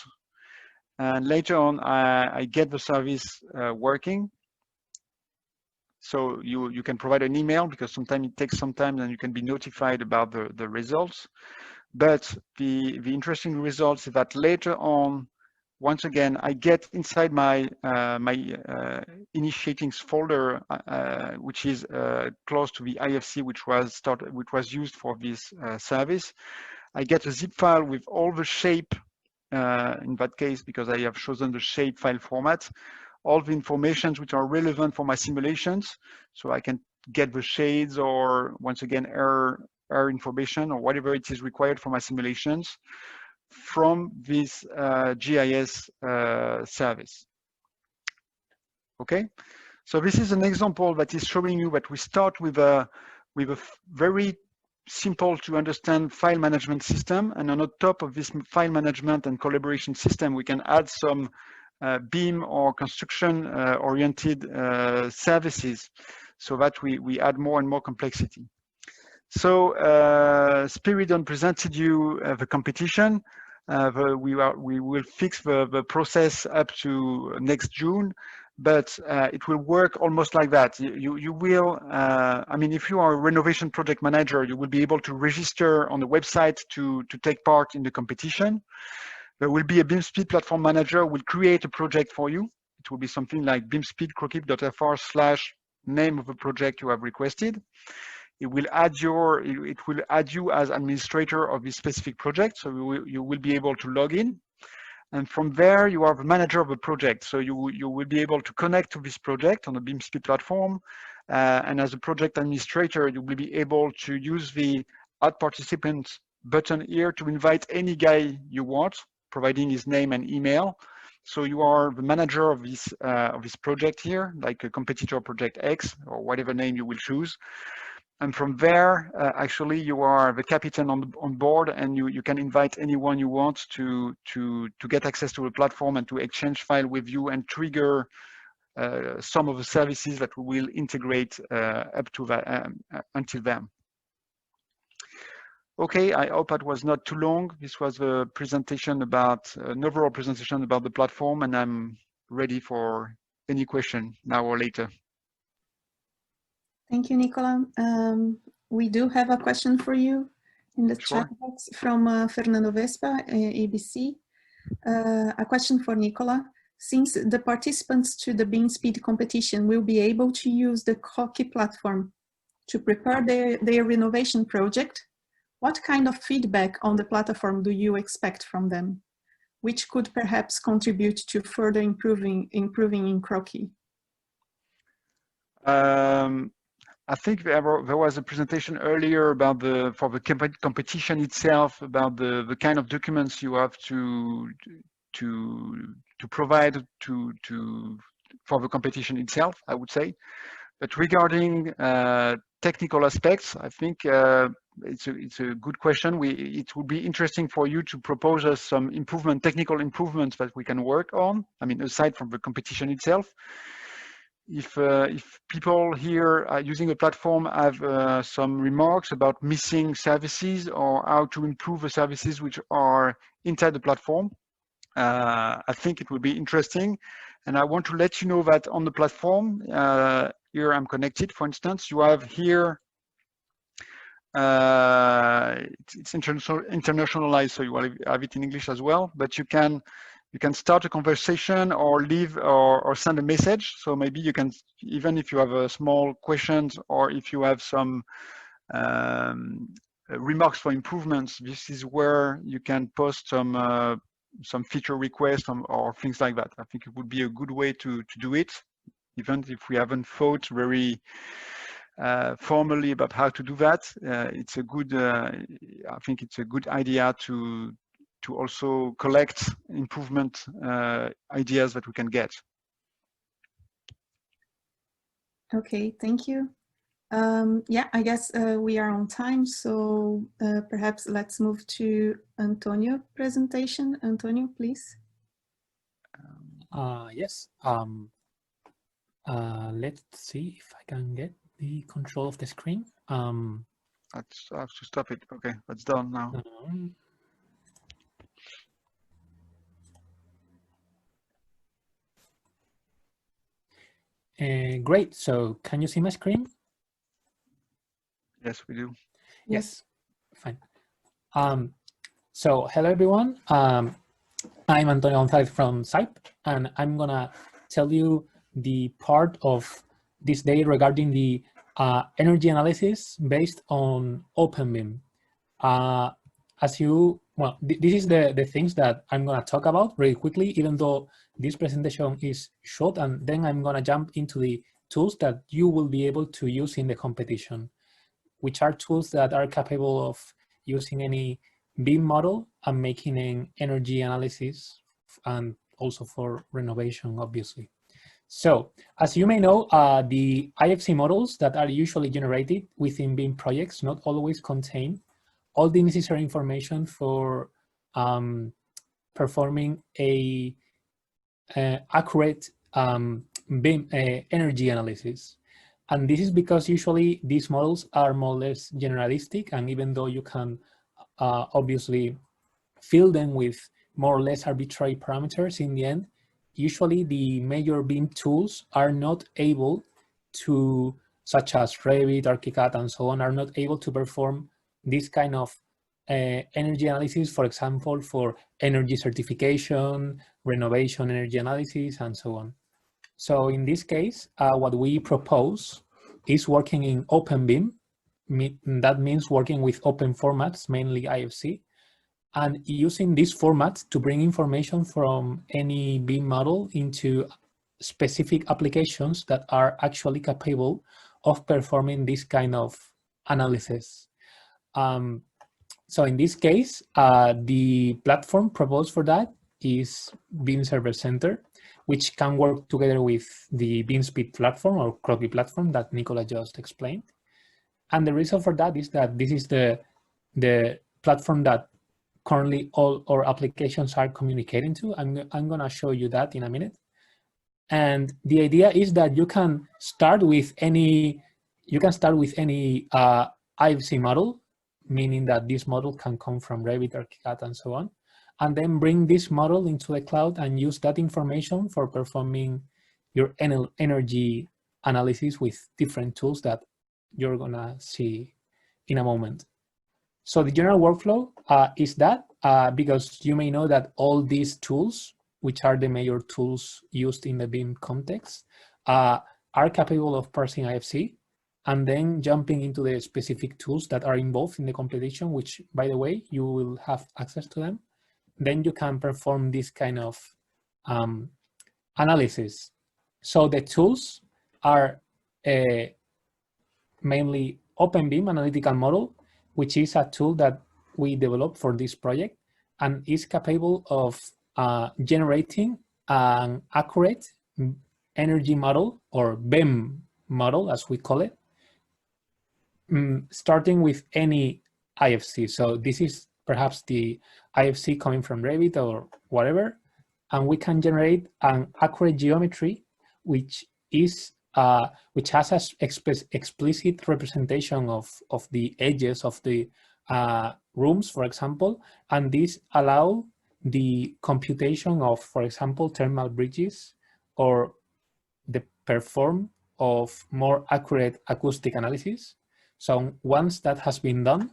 And later on, I get the service working. So you can provide an email, because sometimes it takes some time and you can be notified about the results. But the interesting results is that later on, once again, I get inside my initiatings folder, which is close to the IFC, which was used for this service. I get a zip file with all the shape, in that case, because I have chosen the shape file format, all the information which are relevant for my simulations. So I can get the shades, or once again, air information, or whatever it is required for my simulations from this GIS service. Okay, So this is an example that is showing you that we start with a very simple to understand file management system, and on the top of this file management and collaboration system, we can add some BIM or construction oriented services, so that we add more and more complexity. So Spiridon presented you the competition. We will fix the process up to next June, but it will work almost like that. You will, I mean, if you are a renovation project manager, you will be able to register on the website to take part in the competition. There will be a Bim Speed Platform manager who will create a project for you. It will be something like bimspeed.fr/name of the project you have requested. It will add you as administrator of this specific project, so you will be able to log in. And from there, you are the manager of the project. So you will be able to connect to this project on the Bim Speed platform. And as a project administrator, you will be able to use the Add Participant button here to invite any guy you want, providing his name and email. So you are the manager of this project here, like a competitor project X or whatever name you will choose. And from there, actually, you are the captain on board, and you can invite anyone you want to get access to the platform and to exchange file with you and trigger some of the services that we will integrate up to that until then. Okay, I hope that was not too long. This was a presentation about an overall presentation about the platform, and I'm ready for any question now or later. Thank you, Nicola. We do have a question for you in the chat box from Fernando Vespa, ABC. A question for Nicola. Since the participants to the Bim Speed competition will be able to use the Quirky platform to prepare their renovation project, what kind of feedback on the platform do you expect from them, which could perhaps contribute to further improving in Quirky? I think there was a presentation earlier about for the competition itself, about the kind of documents you have to provide for the competition itself, I would say. But regarding technical aspects, I think it's a good question. It would be interesting for you to propose us some technical improvements that we can work on. I mean, aside from the competition itself. If people here using the platform have some remarks about missing services or how to improve the services which are inside the platform, I think it would be interesting. And I want to let you know that on the platform, here I'm connected, for instance, you have here, it's internationalized, so you will have it in English as well, but you can start a conversation or leave or send a message. So maybe you can, even if you have a small questions or if you have some remarks for improvements, this is where you can post some feature requests or things like that. I think it would be a good way to do it, even if we haven't thought very formally about how to do that. It's a good, I think it's a good idea to also collect improvement ideas that we can get. Okay, thank you. Yeah, I guess we are on time, so perhaps let's move to Antonio's presentation. Antonio, please. Yes. Let's see if I can get the control of the screen. I have to stop it. Okay, that's done now. Great. So can you see my screen? Yes, we do. Yes. Fine. So hello, everyone. I'm Antonio Gonzalez from SIPE, and I'm going to tell you the part of this day regarding the energy analysis based on OpenBIM. This is the things that I'm going to talk about very quickly, even though this presentation is short, and then I'm going to jump into the tools that you will be able to use in the competition, which are tools that are capable of using any BIM model and making an energy analysis, and also for renovation, obviously. So, as you may know, the IFC models that are usually generated within BIM projects not always contain all the necessary information for performing a accurate BIM energy analysis. And this is because usually these models are more or less generalistic, and even though you can obviously fill them with more or less arbitrary parameters, in the end, usually the major BIM tools are not able to, such as Revit, ArchiCAD, and so on, are not able to perform this kind of energy analysis, for example, for energy certification, renovation energy analysis, and so on. So in this case, what we propose is working in OpenBIM. That means working with open formats, mainly IFC, and using this format to bring information from any BIM model into specific applications that are actually capable of performing this kind of analysis. So in this case, the platform proposed for that is Bim Server Center, which can work together with the Bim Speed Platform or Quirky platform that Nicola just explained. And the reason for that is that this is the platform that currently all our applications are communicating to. I'm going to show you that in a minute. And the idea is that you can start with any IFC model, meaning that this model can come from Revit, ArchiCAD, and so on, and then bring this model into the cloud and use that information for performing your energy analysis with different tools that you're gonna see in a moment. So the general workflow is that, because you may know that all these tools, which are the major tools used in the BIM context, are capable of parsing IFC and then jumping into the specific tools that are involved in the completion, which, by the way, you will have access to them. Then you can perform this kind of analysis. So the tools are mainly OpenBIM Analytical Model, which is a tool that we developed for this project and is capable of generating an accurate energy model, or BIM model, as we call it, starting with any IFC. So this is perhaps the IFC coming from Revit or whatever, and we can generate an accurate geometry, which is which has an explicit representation of the edges of the rooms, for example, and this allow the computation of, for example, thermal bridges, or the perform of more accurate acoustic analysis. So once that has been done,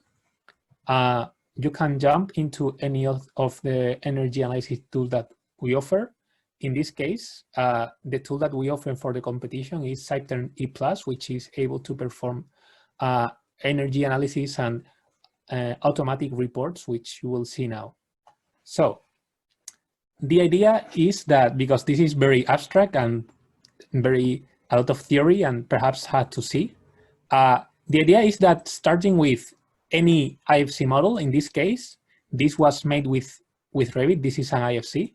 you can jump into any of the energy analysis tools that we offer. In this case, the tool that we offer for the competition is Cytern E+, which is able to perform energy analysis and automatic reports, which you will see now. So the idea is that, because this is very abstract and very a lot of theory and perhaps hard to see, the idea is that starting with any IFC model, in this case, this was made with Revit. This is an IFC.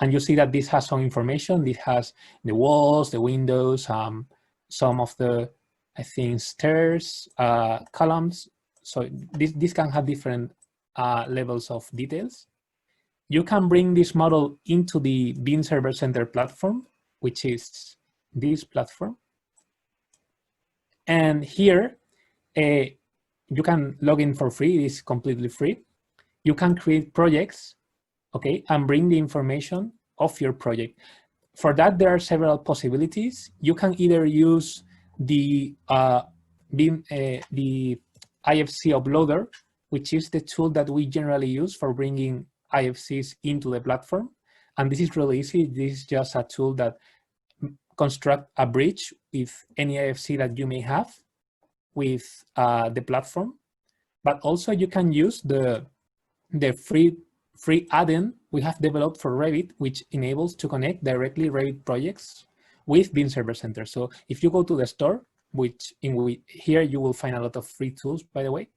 And you see that this has some information. This has the walls, the windows, some of the, I think, stairs, columns. So this can have different levels of details. You can bring this model into the Bim Server Center platform, which is this platform. And here, you can log in for free. It is completely free. You can create projects, okay, and bring the information of your project. For that, there are several possibilities. You can either use the IFC Uploader, which is the tool that we generally use for bringing IFCs into the platform. And this is really easy. This is just a tool that constructs a bridge with any IFC that you may have with the platform. But also you can use the free add-in we have developed for Revit, which enables to connect directly Revit projects with Bim Server Center. So if you go to the store, here you will find a lot of free tools, by the way.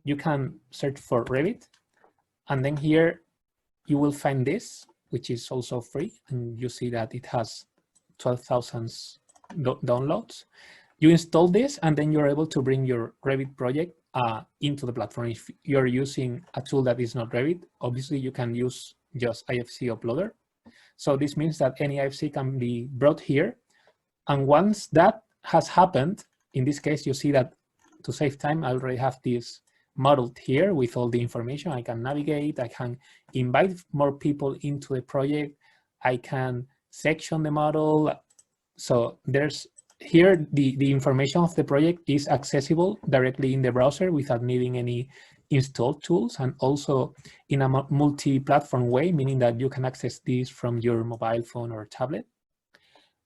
You can search for Revit, and then here you will find this, which is also free, and you see that it has 12,000 downloads. You install this, and then you're able to bring your Revit project into the platform. If you're using a tool that is not Revit, obviously you can use just Ifc Uploader. So this means that any IFC can be brought here. And once that has happened, in this case, you see that to save time, I already have this modeled here with all the information. I can navigate, I can invite more people into the project, I can section the model. So there's here, the information of the project is accessible directly in the browser without needing any installed tools, and also in a multi-platform way, meaning that you can access this from your mobile phone or tablet.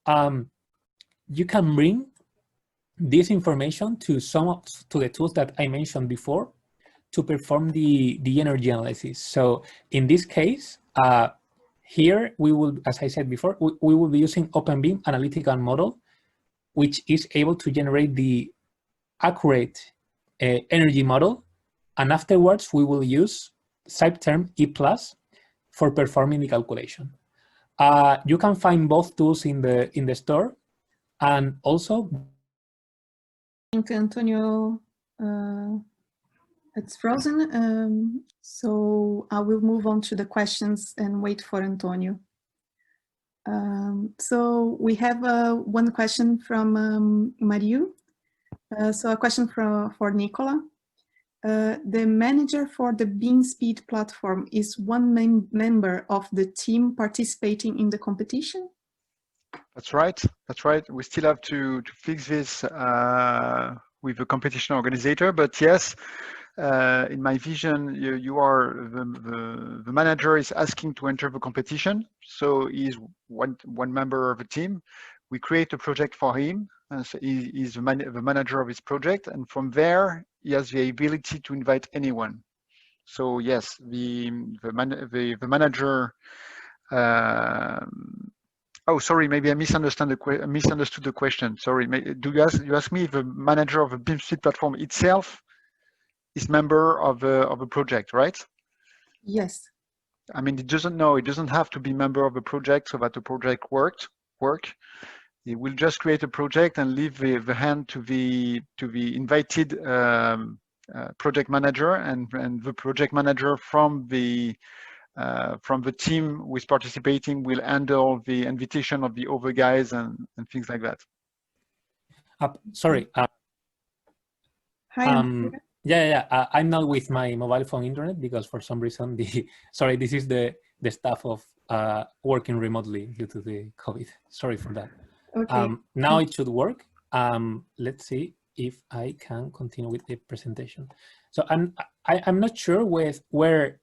You can bring this information to the tools that I mentioned before to perform the energy analysis. So in this case, here we will, as I said before, we will be using OpenBIM analytical model, which is able to generate the accurate energy model. And afterwards, we will use SciPterm E+ for performing the calculation. You can find both tools in the store, and also. I think Antonio, it's frozen. So I will move on to the questions and wait for Antonio. So we have one question from Mariu. So a question for Nicola. The manager for the Bim Speed platform is one member of the team participating in the competition? That's right. That's right. We still have to fix this with the competition organizer, but yes, in my vision, you are the manager is asking to enter the competition. So he's one member of the team. We create a project for him, and so he's the manager of his project, and from there he has the ability to invite anyone. So yes, the manager. Oh, sorry, maybe I misunderstood the question. Sorry, do you ask me if the manager of the Bim Speed platform itself is member of a project, right? Yes. I mean, it doesn't have to be member of a project so that the project work. It will just create a project and leave the hand to the invited project manager, and the project manager from the team who is participating will handle the invitation of the other guys and things like that. Sorry. Hi. Yeah. I'm not with my mobile phone internet because for some reason this is the stuff of working remotely due to the COVID. Sorry for that. Okay. Now it should work. Let's see if I can continue with the presentation. So I'm not sure where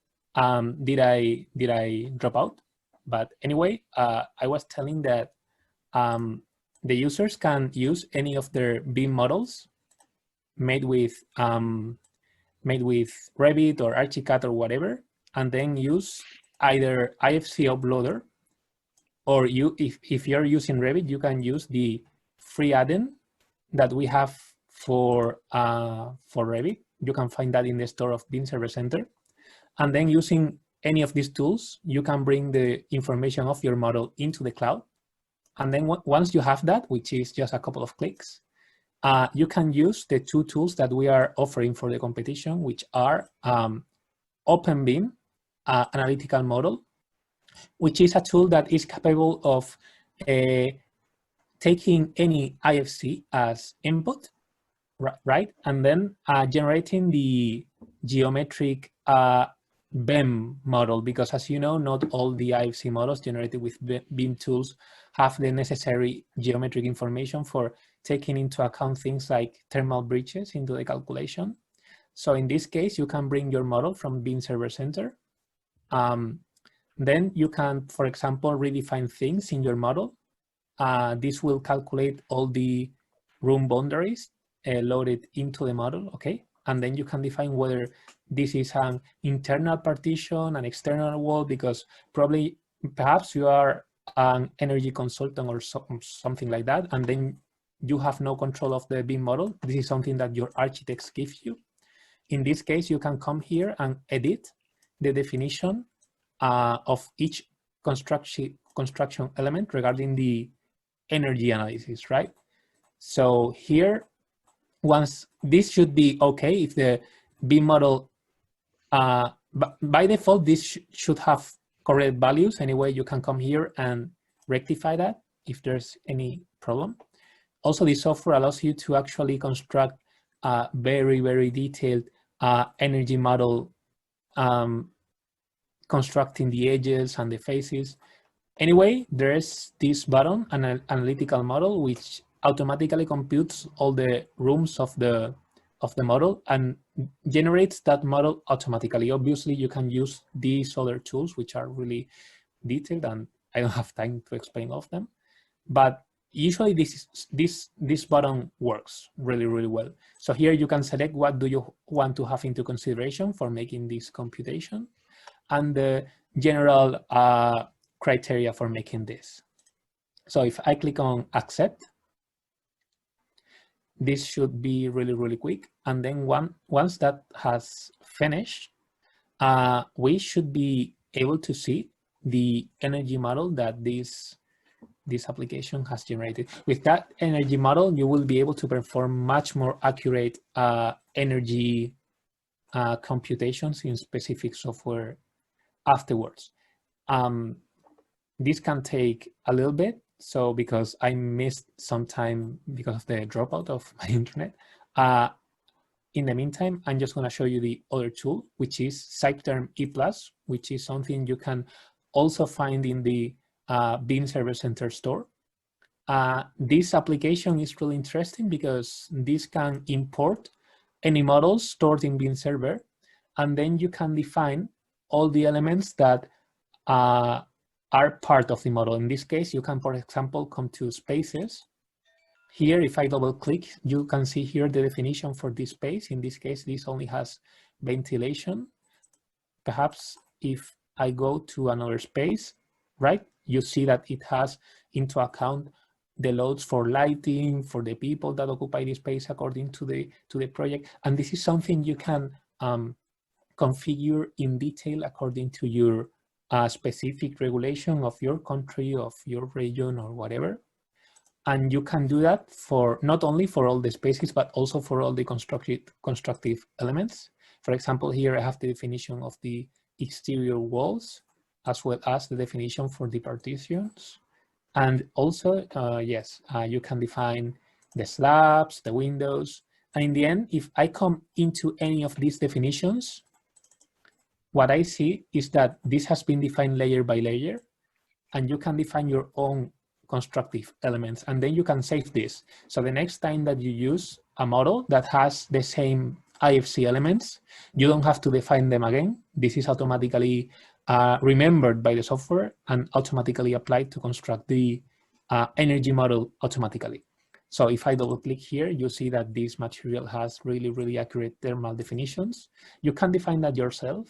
did I drop out, but anyway, I was telling that the users can use any of their BIM models made with Revit or Archicad or whatever, and then use either Ifc Uploader, or if you're using Revit, you can use the free add-in that we have for Revit. You can find that in the store of Bim Server Center. And then using any of these tools, you can bring the information of your model into the cloud. And then once you have that, which is just a couple of clicks, you can use the two tools that we are offering for the competition, which are OpenBIM analytical model, which is a tool that is capable of taking any IFC as input, right? And then generating the geometric BIM model, because as you know, not all the IFC models generated with BIM tools have the necessary geometric information for taking into account things like thermal breaches into the calculation. So in this case, you can bring your model from Bim Server Center. Then you can, for example, redefine things in your model. This will calculate all the room boundaries loaded into the model, okay? And then you can define whether this is an internal partition, an external wall, because perhaps you are an energy consultant or something like that, and then you have no control of the BIM model. This is something that your architects give you. In this case, you can come here and edit the definition of each construction element regarding the energy analysis, right? So here, once this should be okay if the BIM model, by default, this should have correct values. Anyway, you can come here and rectify that if there's any problem. Also, the software allows you to actually construct a very, very detailed energy model, constructing the edges and the faces. Anyway, there's this button, an analytical model, which automatically computes all the rooms of the model and generates that model automatically. Obviously, you can use these other tools, which are really detailed, and I don't have time to explain all of them. But usually, this button works really, really well. So here you can select what do you want to have into consideration for making this computation, and the general criteria for making this. So if I click on accept, this should be really, really quick. And then once that has finished, we should be able to see the energy model that this application has generated. With that energy model, you will be able to perform much more accurate energy computations in specific software afterwards. This can take a little bit, so because I missed some time because of the dropout of my internet. In the meantime, I'm just going to show you the other tool, which is SiteTerm E+, which is something you can also find in the Bim Server Center store. This application is really interesting because this can import any models stored in Bim Server, and then you can define all the elements that are part of the model. In this case, you can, for example, come to spaces. Here, if I double click, you can see here the definition for this space. In this case, this only has ventilation. Perhaps if I go to another space, right, you see that it has into account the loads for lighting, for the people that occupy the space according to the project. And this is something you can configure in detail according to your specific regulation of your country, of your region, or whatever. And you can do that for not only for all the spaces, but also for all the constructive elements. For example, here I have the definition of the exterior walls, as well as the definition for the partitions. And also, yes, you can define the slabs, the windows. And in the end, if I come into any of these definitions, what I see is that this has been defined layer by layer, and you can define your own constructive elements, and then you can save this. So the next time that you use a model that has the same IFC elements, you don't have to define them again. This is automatically remembered by the software and automatically applied to construct the energy model automatically. So if I double click here, you see that this material has really, really accurate thermal definitions. You can define that yourself,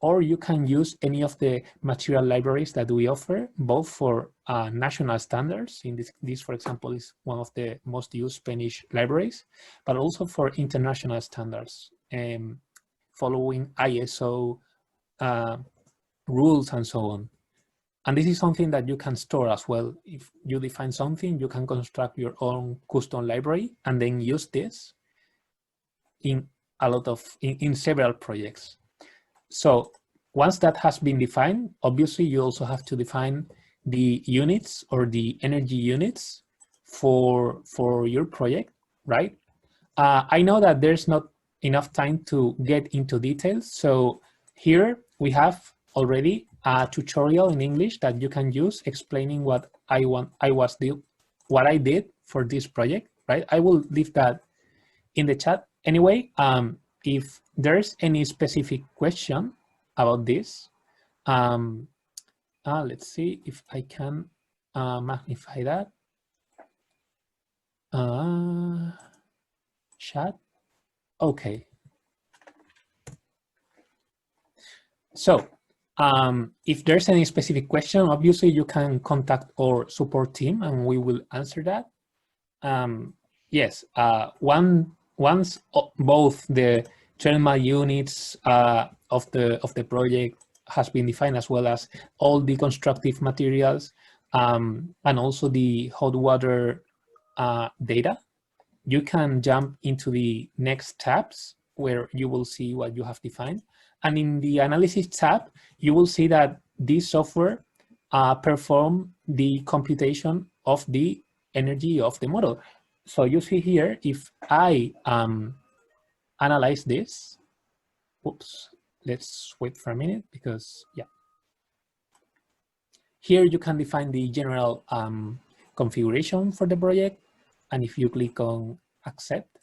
or you can use any of the material libraries that we offer, both for national standards. In this, for example, is one of the most used Spanish libraries, but also for international standards, following ISO rules and so on. And this is something that you can store as well. If you define something, you can construct your own custom library and then use this in several projects. So once that has been defined, obviously you also have to define the units or the energy units for your project, right? I know that there's not enough time to get into details. So here we have already a tutorial in English that you can use explaining what I did for this project, right? I will leave that in the chat. Anyway, if there's any specific question about this, let's see if I can magnify that. Chat. Okay. So if there's any specific question, obviously you can contact our support team and we will answer that. Yes, once both the thermal units of the project has been defined, as well as all the constructive materials, and also the hot water data, you can jump into the next tabs where you will see what you have defined. And in the analysis tab, you will see that this software perform the computation of the energy of the model. So you see here, if I analyze this, oops, let's wait for a minute because, yeah. Here you can define the general configuration for the project. And if you click on accept,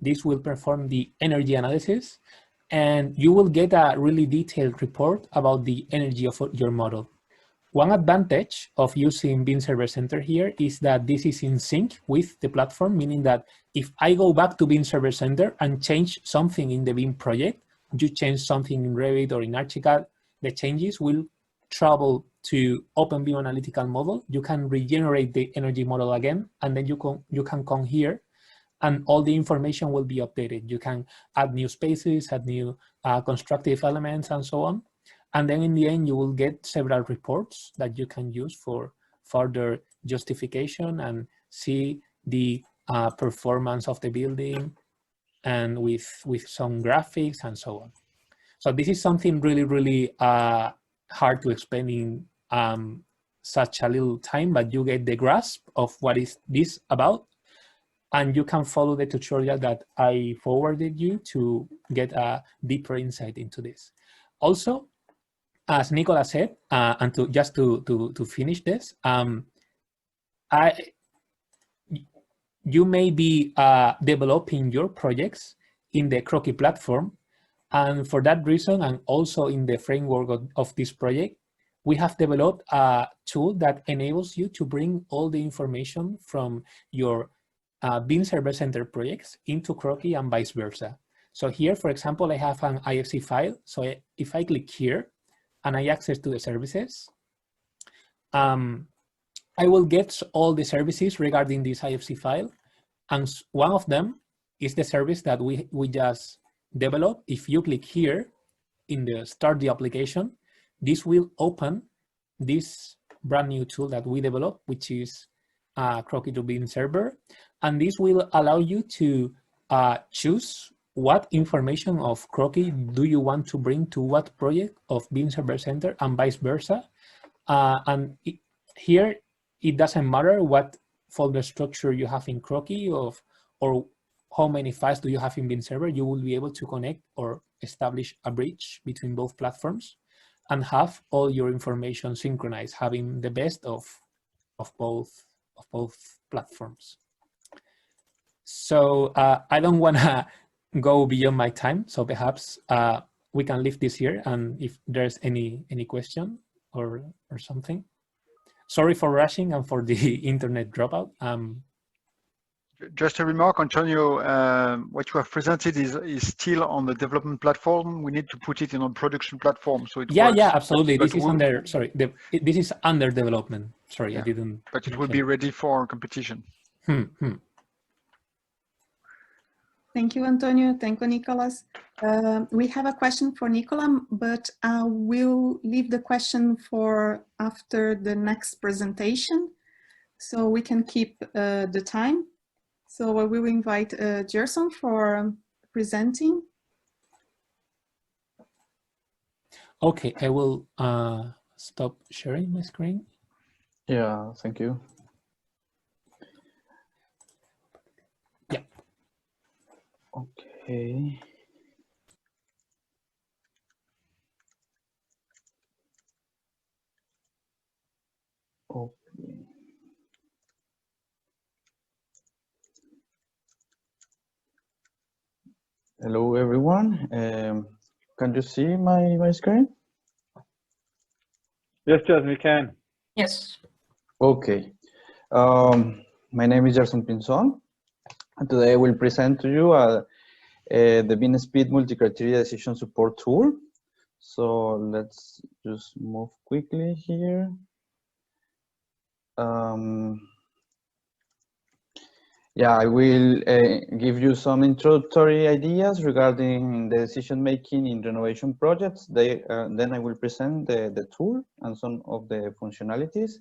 this will perform the energy analysis and you will get a really detailed report about the energy of your model. One advantage of using Bim Server Center here is that this is in sync with the platform, meaning that if I go back to Bim Server Center and change something in the Bim project, you change something in Revit or in Archicad, the changes will travel to Open BIM Analytical Model. You can regenerate the energy model again, and then you can come here and all the information will be updated. You can add new spaces, add new constructive elements and so on. And then in the end, you will get several reports that you can use for further justification and see the performance of the building and with some graphics and so on. So this is something really, really hard to explain in such a little time, but you get the grasp of what is this about. And you can follow the tutorial that I forwarded you to get a deeper insight into this. Also, as Nicola said, and just to finish this, you may be developing your projects in the Quirky platform. And for that reason, and also in the framework of this project, we have developed a tool that enables you to bring all the information from your Bim Server Center projects into Quirky and vice versa. So here, for example, I have an IFC file. So if I click here and I access to the services, I will get all the services regarding this IFC file. And one of them is the service that we just developed. If you click here in the start the application, this will open this brand new tool that we developed, which is Quirky to Bim Server. And this will allow you to choose what information of Quirky do you want to bring to what project of Bim Server Center and vice versa. Here, it doesn't matter what folder structure you have in Quirky or how many files do you have in Bim Server. You will be able to connect or establish a bridge between both platforms and have all your information synchronized, having the best of both platforms. So I don't want to go beyond my time, so perhaps we can leave this here, and if there's any question or something. Sorry for rushing and for the internet dropout. Just a remark, Antonio, what you have presented is still on the development platform. We need to put it in a production platform, so it works. Yeah, absolutely. This is under, sorry, this is under development. Sorry, yeah. I didn't. But it will be ready for competition. Thank you, Antonio. Thank you, Nicolas. We have a question for Nicola, but we'll leave the question for after the next presentation, so we can keep the time. So we will invite Gerson for presenting. Okay, I will stop sharing my screen. Yeah, thank you. Yeah. Okay. Okay. Hello, everyone. Can you see my screen? Yes, Jason, we can. Yes. Okay. My name is Gerson Pinzon, and today I will present to you the Bim Speed multi-criteria decision support tool. So let's just move quickly here. Yeah, I will give you some introductory ideas regarding the decision making in renovation projects. Then I will present the tool and some of the functionalities.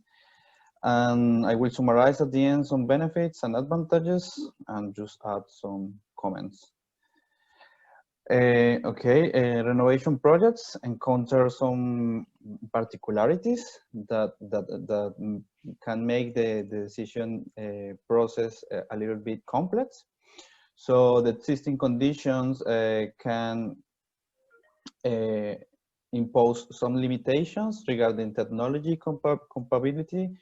And I will summarize at the end some benefits and advantages and just add some comments. Renovation projects encounter some particularities that can make the decision process a little bit complex. So the existing conditions can impose some limitations regarding technology compatibility.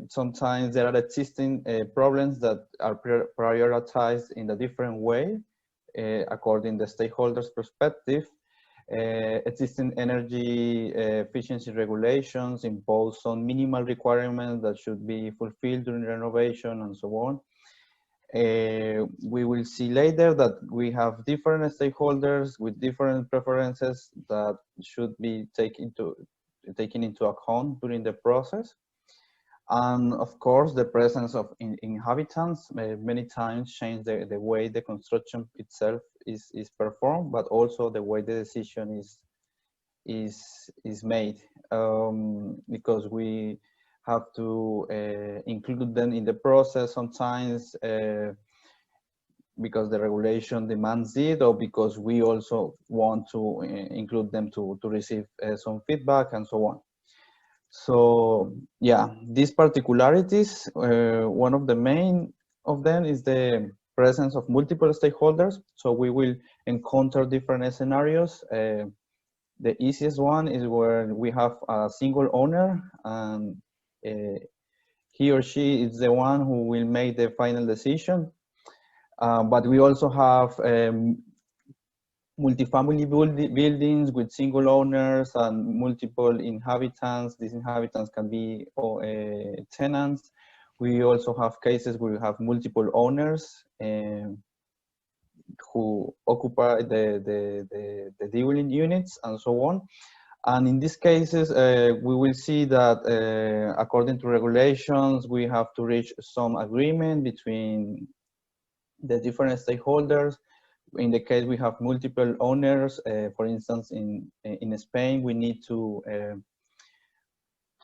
Sometimes there are existing problems that are prioritized in a different way. According to the stakeholders' perspective, existing energy efficiency regulations impose some minimal requirements that should be fulfilled during renovation and so on. We will see later that we have different stakeholders with different preferences that should be taken into account during the process. And of course, the presence of inhabitants many times change the way the construction itself is performed, but also the way the decision is made, because we have to include them in the process sometimes because the regulation demands it, or because we also want to include them to receive some feedback and so on. So yeah, these particularities, one of the main of them is the presence of multiple stakeholders. So we will encounter different scenarios. The easiest one is where we have a single owner and he or she is the one who will make the final decision. But we also have multifamily buildings with single owners and multiple inhabitants. These inhabitants can be tenants. We also have cases where we have multiple owners who occupy the dwelling units and so on. And in these cases, we will see that according to regulations, we have to reach some agreement between the different stakeholders. In the case we have multiple owners, for instance, in Spain, we need to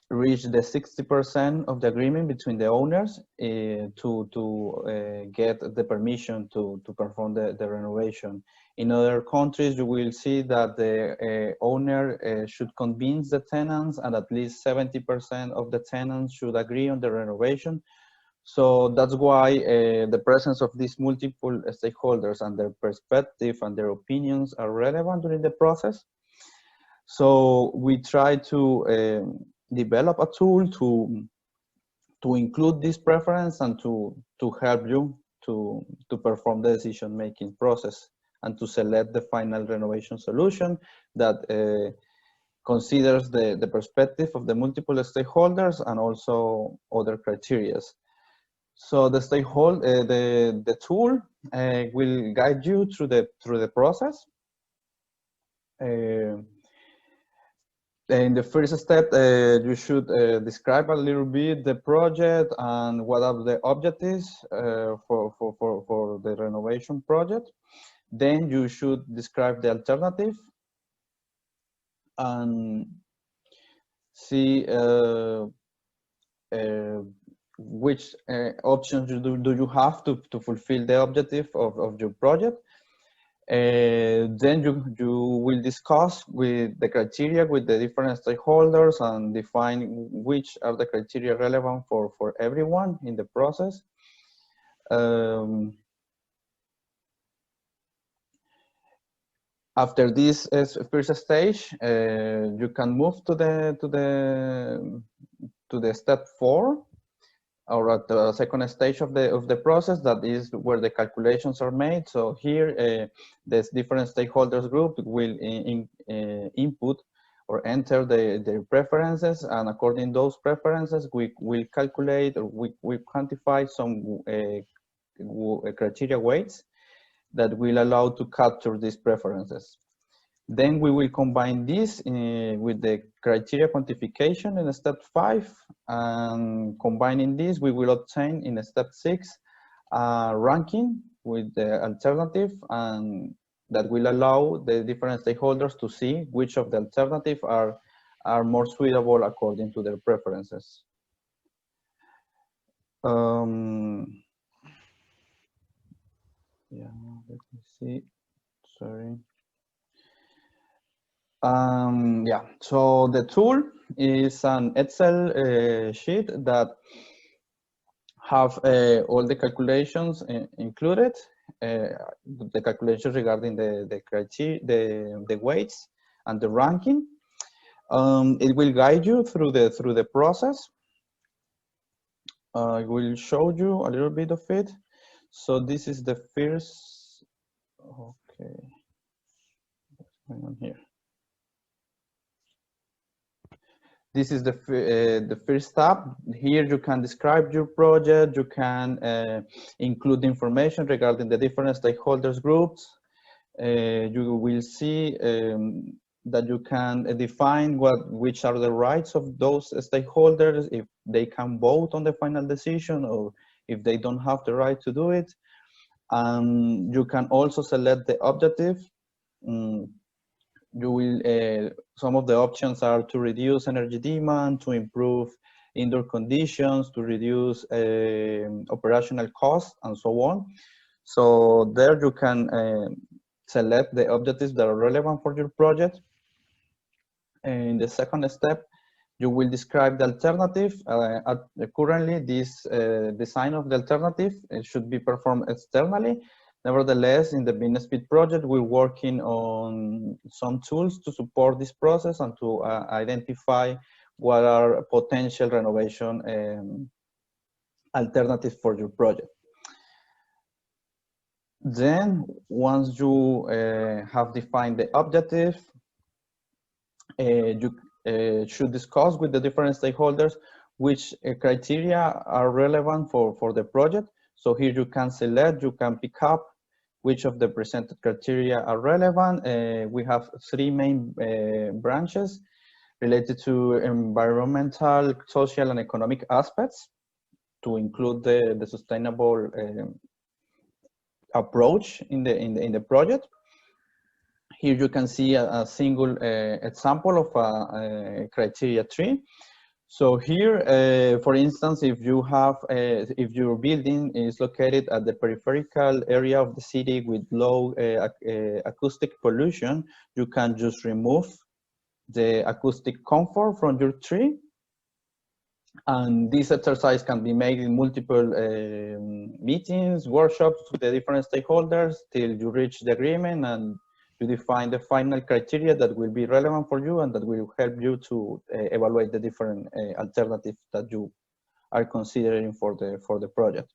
reach the 60% of the agreement between the owners to get the permission to perform the renovation. In other countries, you will see that the owner should convince the tenants, and at least 70% of the tenants should agree on the renovation. So that's why the presence of these multiple stakeholders and their perspective and their opinions are relevant during the process. So we try to develop a tool to include this preference and to help you to perform the decision-making process and to select the final renovation solution that considers the perspective of the multiple stakeholders and also other criteria. So the the tool will guide you through the process. In the first step, you should describe a little bit the project and what are the objectives for the renovation project. Then you should describe the alternative and see which options do you have to fulfill the objective of your project. Then you will discuss with the criteria with the different stakeholders and define which are the criteria relevant for everyone in the process. After this first stage, you can move to the step 4, or at the second stage of the process, that is where the calculations are made. So here, the different stakeholders group will input or enter their preferences, and according to those preferences, we will calculate or we quantify some criteria weights that will allow to capture these preferences. Then we will combine this with the criteria quantification in step 5, and combining this, we will obtain in step 6 ranking with the alternative, and that will allow the different stakeholders to see which of the alternatives are more suitable according to their preferences. Yeah, let me see. Sorry. Yeah, so the tool is an Excel sheet that have all the calculations included, the calculations regarding the criteria, the weights, and the ranking. It will guide you through the process. I will show you a little bit of it. So this is the first. Okay, what's going on here? This is the first tab. Here you can describe your project. You can include information regarding the different stakeholders groups. You will see that you can define which are the rights of those stakeholders, if they can vote on the final decision or if they don't have the right to do it. You can also select the objective. You will, some of the options are to reduce energy demand, to improve indoor conditions, to reduce operational costs, and so on. So there you can select the objectives that are relevant for your project. In the second step, you will describe the alternative. Currently, this design of the alternative should be performed externally. Nevertheless, in the Bim Speed project, we're working on some tools to support this process and to identify what are potential renovation alternatives for your project. Then, once you have defined the objective, you should discuss with the different stakeholders which criteria are relevant for the project. So here you can select, you can pick up which of the presented criteria are relevant. We have 3 main branches related to environmental, social, and economic aspects to include the sustainable approach in the project. Here you can see a single example of a criteria tree. So here, for instance, if you have, if your building is located at the peripheral area of the city with low acoustic pollution, you can just remove the acoustic comfort from your tree. And this exercise can be made in multiple meetings, workshops with the different stakeholders till you reach the agreement and you define the final criteria that will be relevant for you and that will help you to evaluate the different alternatives that you are considering for the project.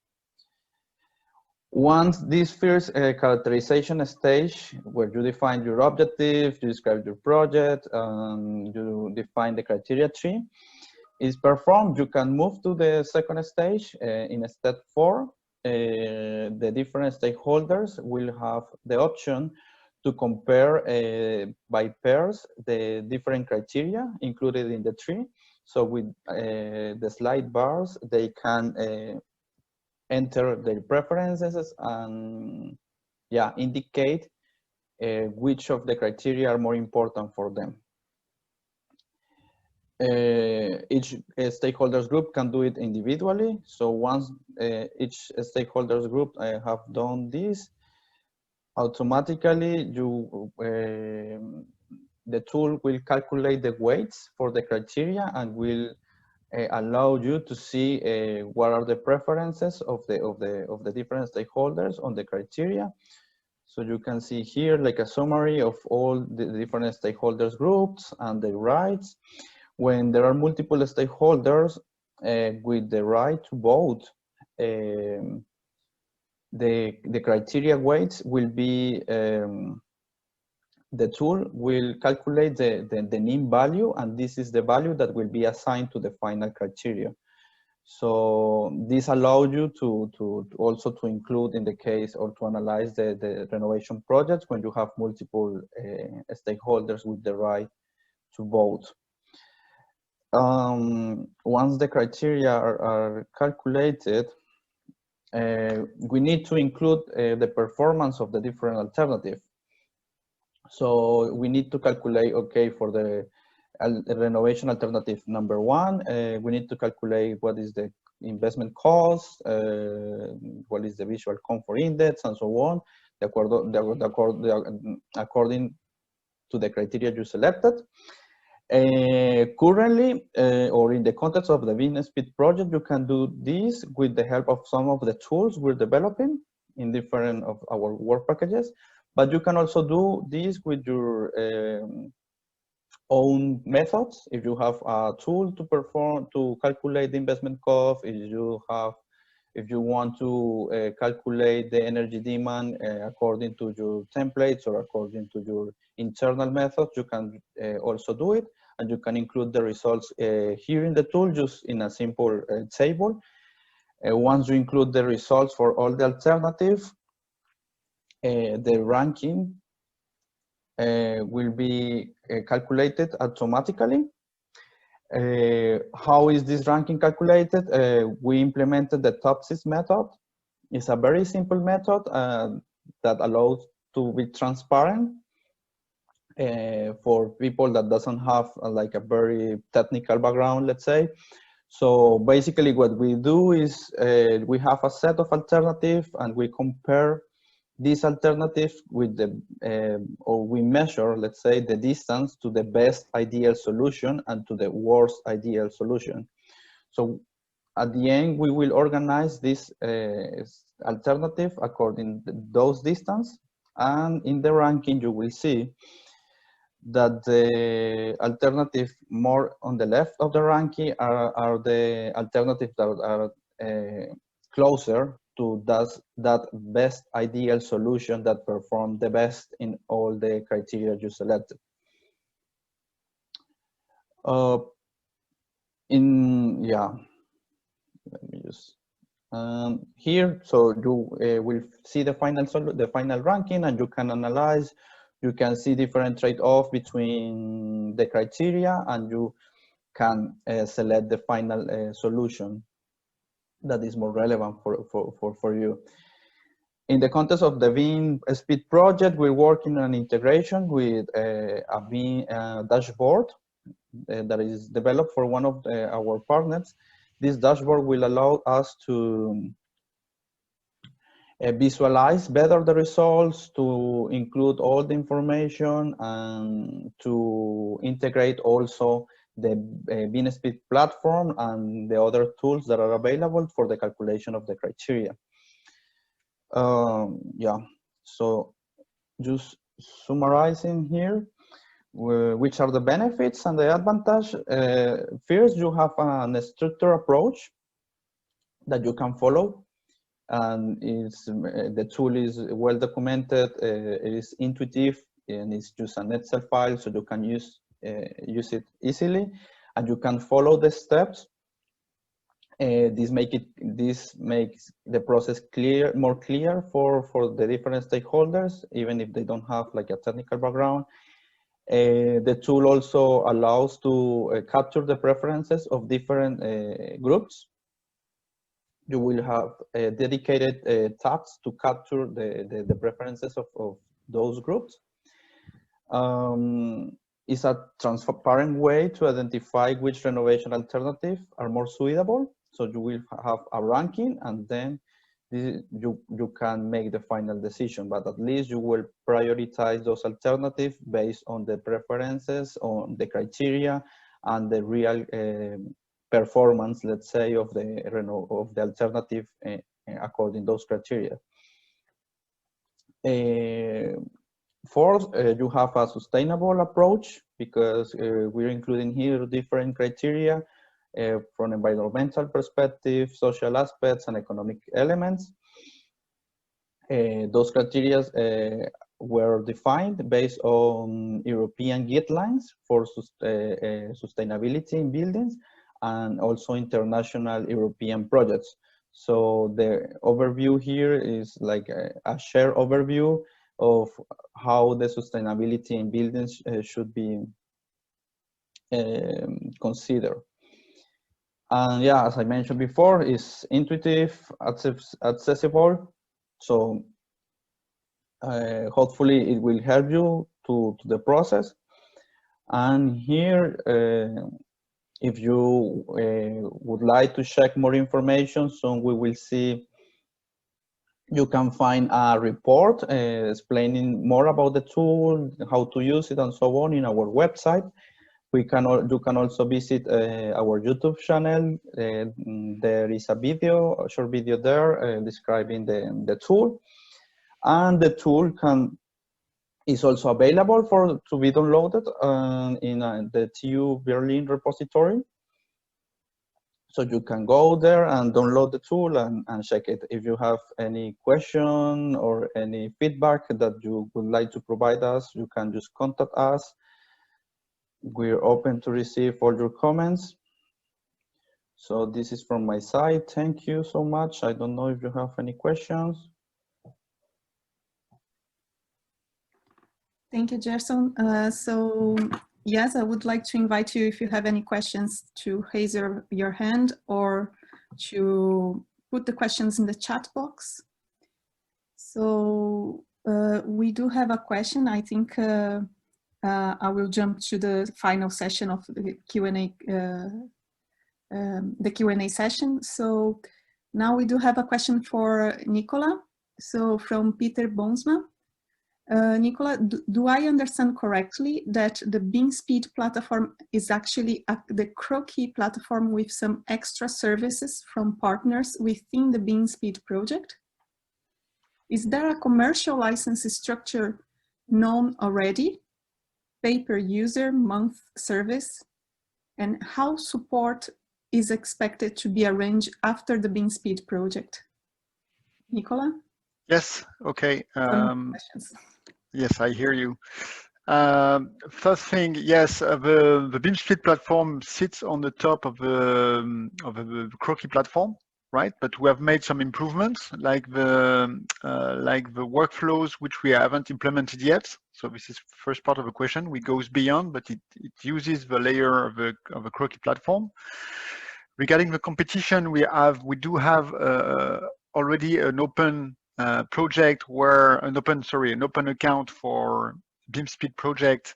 Once this first characterization stage, where you define your objective, you describe your project, you define the criteria tree, is performed, you can move to the second stage. In step 4, the different stakeholders will have the option to compare by pairs the different criteria included in the tree. So with the slide bars, they can enter their preferences and indicate which of the criteria are more important for them. Each stakeholders group can do it individually. So once each stakeholders group have done this, automatically the tool will calculate the weights for the criteria and will allow you to see what are the preferences of the different stakeholders on the criteria. So you can see here like a summary of all the different stakeholders groups and their rights. When there are multiple stakeholders with the right to vote, the criteria weights will be, the tool will calculate the mean value, and this is the value that will be assigned to the final criteria. So this allows you to also to include in the case or to analyze the renovation projects when you have multiple stakeholders with the right to vote. Once the criteria are calculated, we need to include the performance of the different alternative. So we need to calculate, okay, for the renovation alternative number 1, we need to calculate what is the investment cost, what is the visual comfort index, and so on, according to the criteria you selected. Currently, or in the context of the Bim Speed project, you can do this with the help of some of the tools we're developing in different of our work packages, but you can also do this with your own methods. If you have a tool to calculate the investment cost, if you want to calculate the energy demand according to your templates or according to your internal methods, you can also do it, and you can include the results here in the tool just in a simple table. Once you include the results for all the alternatives, the ranking will be calculated automatically. How is this ranking calculated? We implemented the TOPSIS method. It's a very simple method that allows to be transparent for people that doesn't have like a very technical background, let's say. So basically what we do is we have a set of alternatives and we compare these alternatives with the, or we measure, let's say, the distance to the best ideal solution and to the worst ideal solution. So at the end, we will organize this alternative according to those distance. And in the ranking, you will see that the alternative more on the left of the ranking are the alternatives that are closer to that best ideal solution that perform the best in all the criteria you selected. Let me just here, so you will see the final ranking, and you can analyze. You can see different trade-off between the criteria, and you can select the final solution that is more relevant for you. In the context of the Bim Speed project, we're working on integration with a Bim dashboard that is developed for one of our partners. This dashboard will allow us to visualize better the results, to include all the information, and to integrate also the Bim Speed platform and the other tools that are available for the calculation of the criteria. So just summarizing here, which are the benefits and the advantage. First, you have a structured approach that you can follow, and the tool is well documented, it is intuitive, and it's just an Excel file, so you can use it easily, and you can follow the steps. This makes the process more clear for the different stakeholders, even if they don't have like a technical background. The tool also allows to capture the preferences of different groups. You will have dedicated tabs to capture the preferences of those groups. It's a transparent way to identify which renovation alternatives are more suitable. So you will have a ranking, and then you can make the final decision, but at least you will prioritize those alternatives based on the preferences, on the criteria, and the real performance, let's say, of the alternative according to those criteria. Fourth, you have a sustainable approach, because we're including here different criteria from environmental perspective, social aspects, and economic elements. Those criteria were defined based on European guidelines for sustainability in buildings, and also international European projects. So the overview here is like a shared overview of how the sustainability in buildings should be considered. And yeah, as I mentioned before, it's intuitive, accessible. So hopefully it will help you to the process. And here, if you would like to check more information, so we will see, you can find a report explaining more about the tool, how to use it, and so on in our website. You can also visit our YouTube channel. There is a short video there describing the tool, and the tool is also available to be downloaded in the TU Berlin repository. So you can go there and download the tool and check it. If you have any question or any feedback that you would like to provide us, you can just contact us. We're open to receive all your comments. So this is from my side. Thank you so much. I don't know if you have any questions. Thank you, Gerson. So yes, I would like to invite you, if you have any questions, to raise your hand or to put the questions in the chat box. So we do have a question. I think I will jump to the final session of the Q&A session. So now we do have a question for Nicola. So from Peter Bonsma. Nicola, do I understand correctly that the Bim Speed platform is actually the Quirky platform with some extra services from partners within the Bim Speed project? Is there a commercial license structure known already? Pay per user, month service? And how support is expected to be arranged after the Bim Speed project? Nicola? Yes, okay. Yes, I hear you. First thing, yes, the Bim Speed platform sits on the top of the Quirky platform, right? But we have made some improvements, like the workflows which we haven't implemented yet. So this is first part of the question. We goes beyond, but it uses the layer of a Quirky platform. Regarding the competition, we do have already an open project where an open account for Bim Speed project,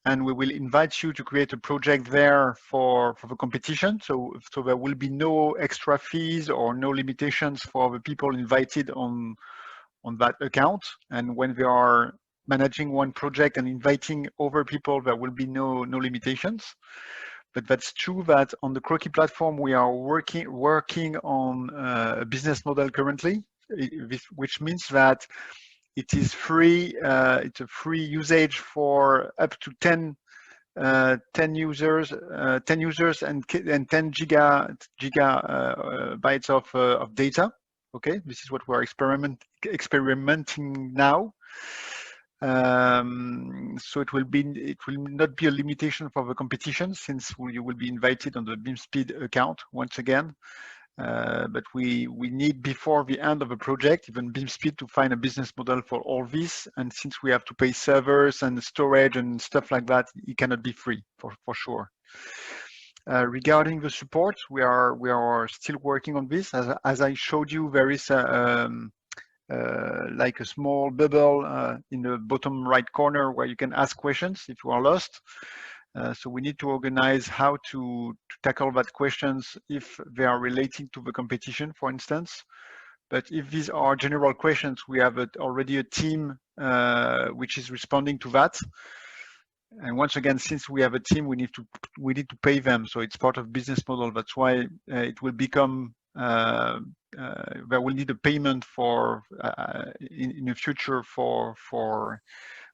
and we will invite you to create a project there for the competition. So there will be no extra fees or no limitations for the people invited on that account. And when they are managing one project and inviting other people, there will be no limitations. But that's true that on the Quirky platform, we are working on a business model currently, which means that it is free. It's a free usage for up to 10 users and 10 gigabytes of data. Okay, this is what we're experimenting now. So it will not be a limitation for the competition, since you will be invited on the Bim Speed account once again. But we need, before the end of the project, even Bim Speed, to find a business model for all this. And since we have to pay servers and storage and stuff like that, it cannot be free for sure. Regarding the support, we are still working on this. As I showed you, there is like a small bubble in the bottom right corner where you can ask questions if you are lost. So we need to organize how to tackle that questions if they are relating to the competition, for instance. But if these are general questions, we have already a team which is responding to that. And once again, since we have a team, we need to pay them. So it's part of business model. That's why it will become there will need a payment for in the future for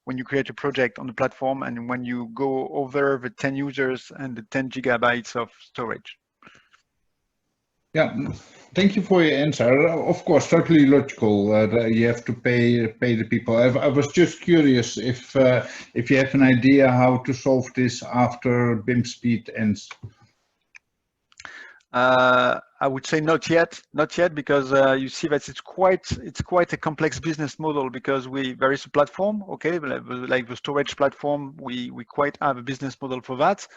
when you create a project on the platform and when you go over the 10 users and the 10 gigabytes of storage. Yeah, thank you for your answer. Of course, totally logical that you have to pay the people. I was just curious if you have an idea how to solve this after Bim Speed ends. I would say not yet, because you see that it's quite a complex business model, because there is a platform, okay, like the storage platform, we quite have a business model for that.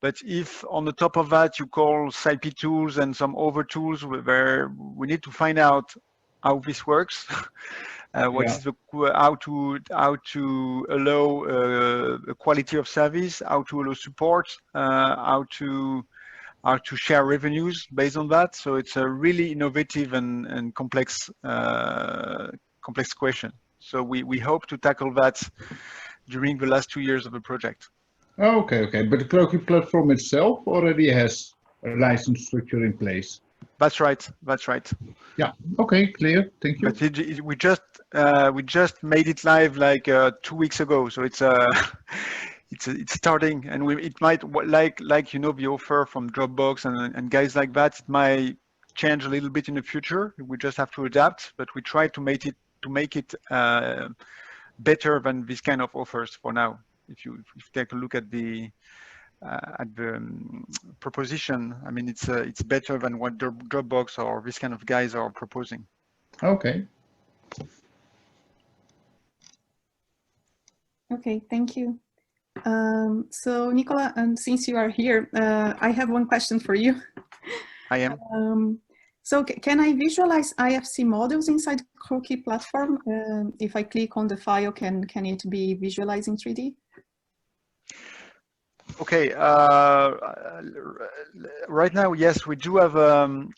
But if on the top of that you call SciP tools and some other tools, where we need to find out how this works, what is the how to allow a quality of service, how to allow support, how to share revenues based on that. So it's a really innovative and complex complex question. So we hope to tackle that during the last 2 years of the project. Okay, okay. But the Quirky platform itself already has a license structure in place. That's right. That's right. Yeah. Okay. Clear. Thank you. But we just made it live like 2 weeks ago. So it's it's starting, and it might, like you know, the offer from Dropbox and guys like that, it might change a little bit in the future. We just have to adapt, but we try to make it better than this kind of offers for now. If you take a look at the proposition, I mean, it's better than what Dropbox or this kind of guys are proposing. Okay. Okay, thank you. So Nicola, since you are here, I have one question for you. I am. So can I visualize IFC models inside Quirky platform? If I click on the file, can it be visualized in 3D? Okay. Right now, yes, we do have.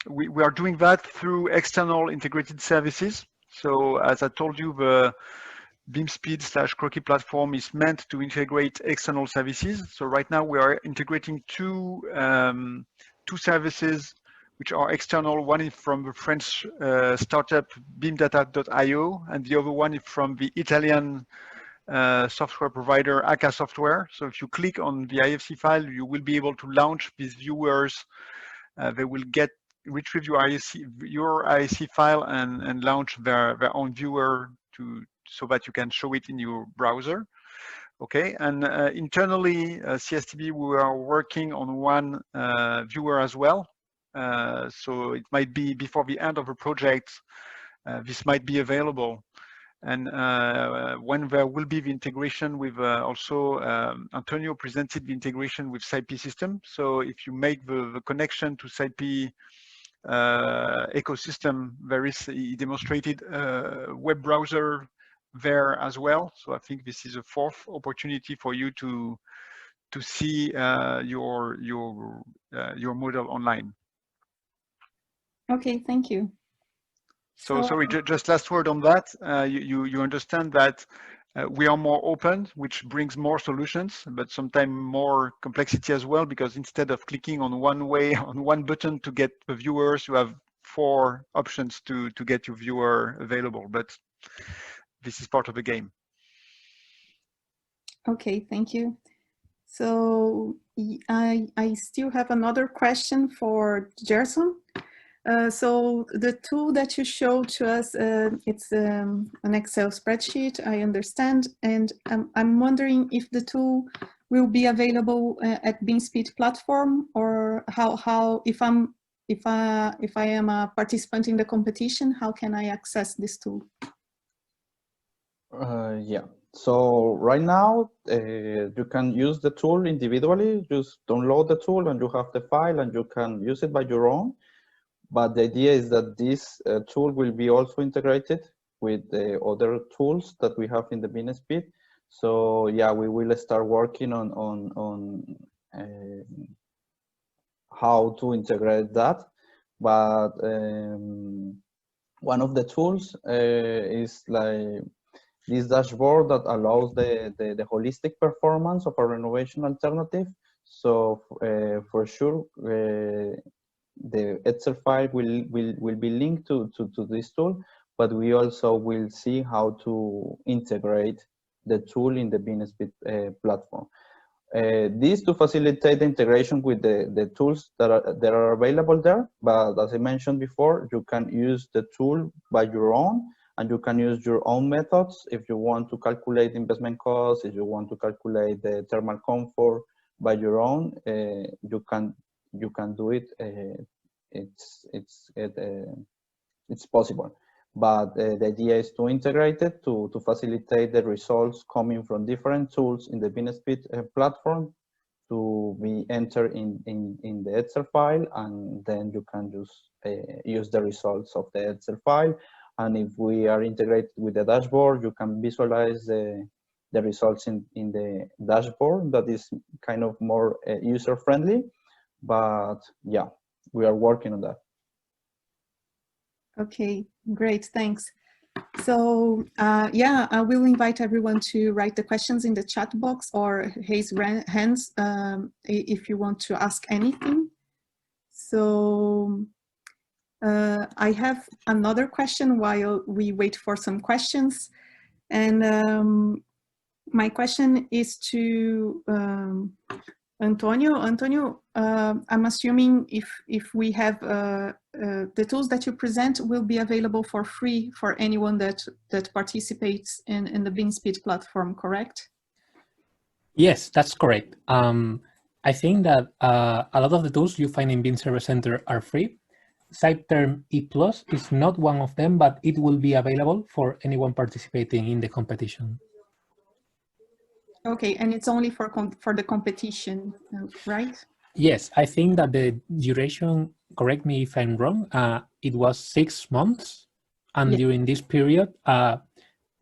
We are doing that through external integrated services. So as I told you, the Bim Speed / Quirky platform is meant to integrate external services. So right now we are integrating two services which are external. One is from the French startup bimdata.io, and the other one is from the Italian software provider AK Software. So if you click on the IFC file, you will be able to launch these viewers. They will retrieve your IFC file and launch their own viewer so that you can show it in your browser. Okay, and internally, Cstb, we are working on one viewer as well. So it might be before the end of the project, this might be available. And when there will be the integration with also, Antonio presented the integration with SciP system. So if you make the connection to SciP ecosystem, he demonstrated a web browser there as well. So I think this is a fourth opportunity for you to see your model online. Okay, thank you. So sorry, just last word on that. You understand that we are more open, which brings more solutions, but sometimes more complexity as well, because instead of clicking on one button to get the viewers, you have 4 options to get your viewer available. But this is part of the game. Okay, thank you. So I still have another question for Gerson. So the tool that you showed to us, it's an Excel spreadsheet, I understand, and I'm wondering if the tool will be available at Bim Speed platform, or how if I am a participant in the competition, how can I access this tool? Yeah. So right now, you can use the tool individually. Just download the tool and you have the file and you can use it by your own. But the idea is that this tool will be also integrated with the other tools that we have in the Bim Speed. So yeah, we will start working on how to integrate that. But one of the tools is like this dashboard that allows the holistic performance of a renovation alternative. So for sure, the Excel file will be linked to this tool, but we also will see how to integrate the tool in the Bim Speed platform. This to facilitate the integration with the tools that are available there. But as I mentioned before, you can use the tool by your own, and you can use your own methods if you want to calculate investment costs, if you want to calculate the thermal comfort by your own. You can you can do it, it's possible. But the idea is to integrate it to facilitate the results coming from different tools in the Bim Speed platform to be entered in the Excel file, and then you can just use the results of the Excel file. And if we are integrated with the dashboard, you can visualize the results in the dashboard. That is kind of more user-friendly, but yeah, we are working on that. Okay, great, thanks. So yeah, I will invite everyone to write the questions in the chat box or raise hands if you want to ask anything. So I have another question while we wait for some questions. And my question is to Antonio. Antonio, I'm assuming if we have the tools that you present will be available for free for anyone that participates in the Bim Speed platform, correct? Yes, that's correct. I think that a lot of the tools you find in Bim Server Center are free. SiteTerm E+ is not one of them, but it will be available for anyone participating in the competition. Okay, and it's only for the competition, right? Yes, I think that the duration, correct me if I'm wrong, it was 6 months. And during this period,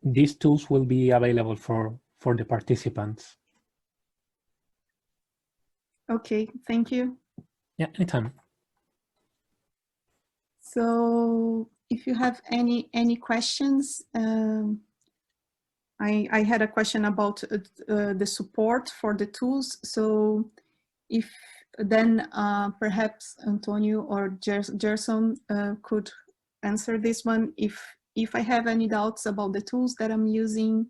these tools will be available for the participants. Okay, thank you. Yeah, anytime. So if you have any questions, I had a question about the support for the tools. So if then perhaps Antonio or Gerson could answer this one. If I have any doubts about the tools that I'm using,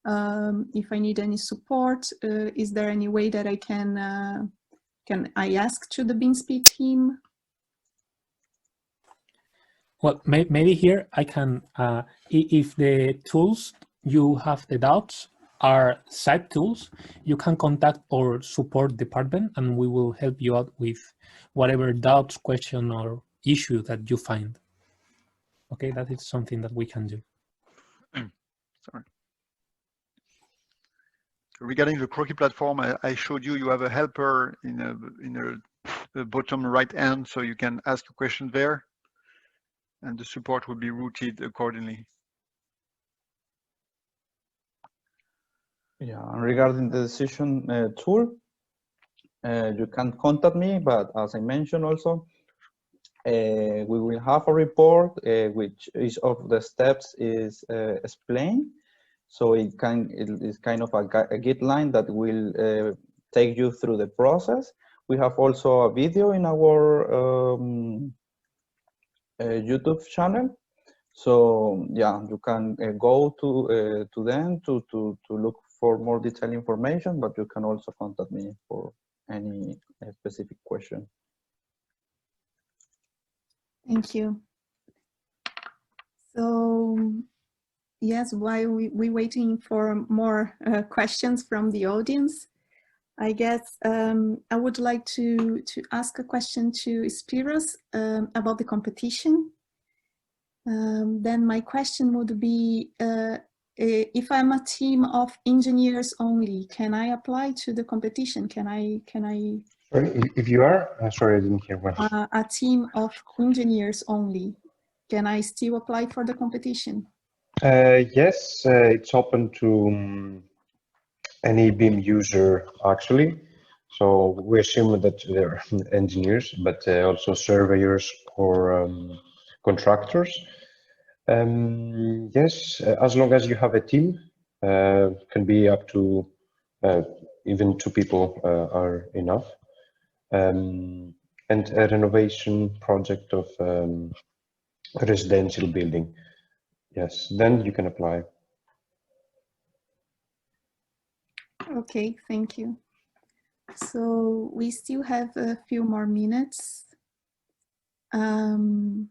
if I need any support, is there any way that I can I ask to the Bim Speed team? Well, maybe here I can, if the tools you have the doubts are site tools, you can contact our support department and we will help you out with whatever doubts, question, or issue that you find. Okay, that is something that we can do. Sorry. Regarding the Quirky platform, I showed you, you have a helper in the bottom right hand, so you can ask a question there, and the support will be routed accordingly. Yeah, and regarding the decision tool, you can contact me, but as I mentioned also, we will have a report which each of the steps is explained. So it is kind of a guideline that will take you through the process. We have also a video in our YouTube channel. So yeah, you can go to them to look for more detailed information, but you can also contact me for any specific question. Thank you. So yes, while we're waiting for more questions from the audience, I guess I would like to ask a question to Spiros about the competition. Then my question would be, if I'm a team of engineers only, can I apply to the competition? Can I? Sorry, if you are, sorry, I didn't hear well. A team of engineers only, can I still apply for the competition? Yes, it's open to any BIM user actually. So we assume that they're engineers, but also surveyors or contractors. Yes, as long as you have a team, can be up to even 2 people are enough. And a renovation project of a residential building. Yes, then you can apply. Okay, thank you. So we still have a few more minutes. I'm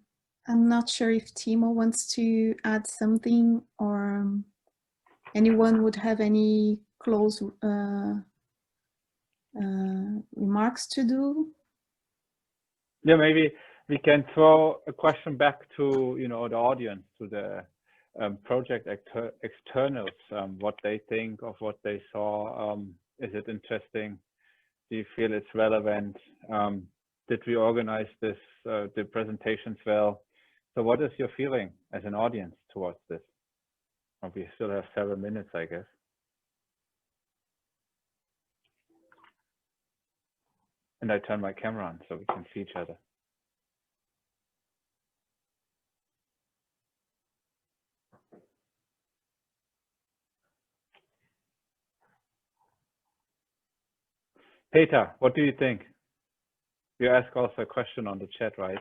not sure if Timo wants to add something or anyone would have any close remarks to do. Yeah, maybe we can throw a question back to the audience, to the project externals, what they think of what they saw. Is it interesting? Do you feel it's relevant? Did we organize this, the presentations well? So what is your feeling as an audience towards this? We still have 7 minutes, I guess. And I turn my camera on so we can see each other. Peter, what do you think? You ask also a question on the chat, right?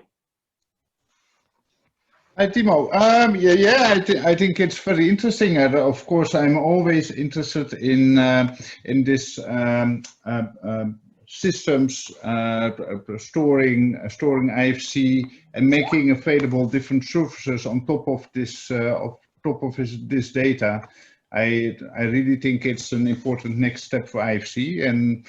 Hi, Timo. I think it's very interesting. Of course, I'm always interested in this systems storing IFC and making available different services on top of this this data. I really think it's an important next step for IFC, and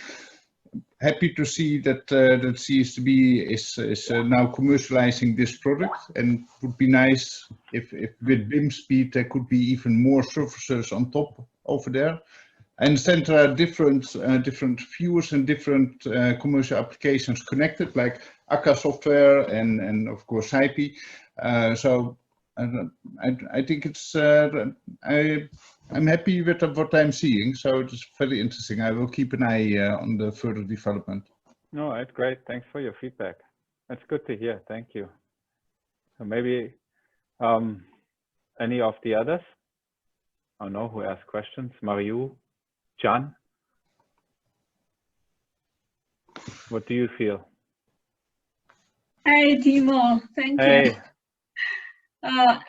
happy to see that that Cstb is now commercializing this product, and it would be nice if with Bim Speed there could be even more services on top over there. I understand there are different views and different commercial applications connected, like akka software and of course IP. So I think it's I'm happy with what I'm seeing, so it's very interesting. I will keep an eye on the further development. No, that's great. Thanks for your feedback. That's good to hear. Thank you. So maybe any of the others? I don't know who asked questions. Mariu, John, what do you feel? Hi, Timo. Thank you. Hey.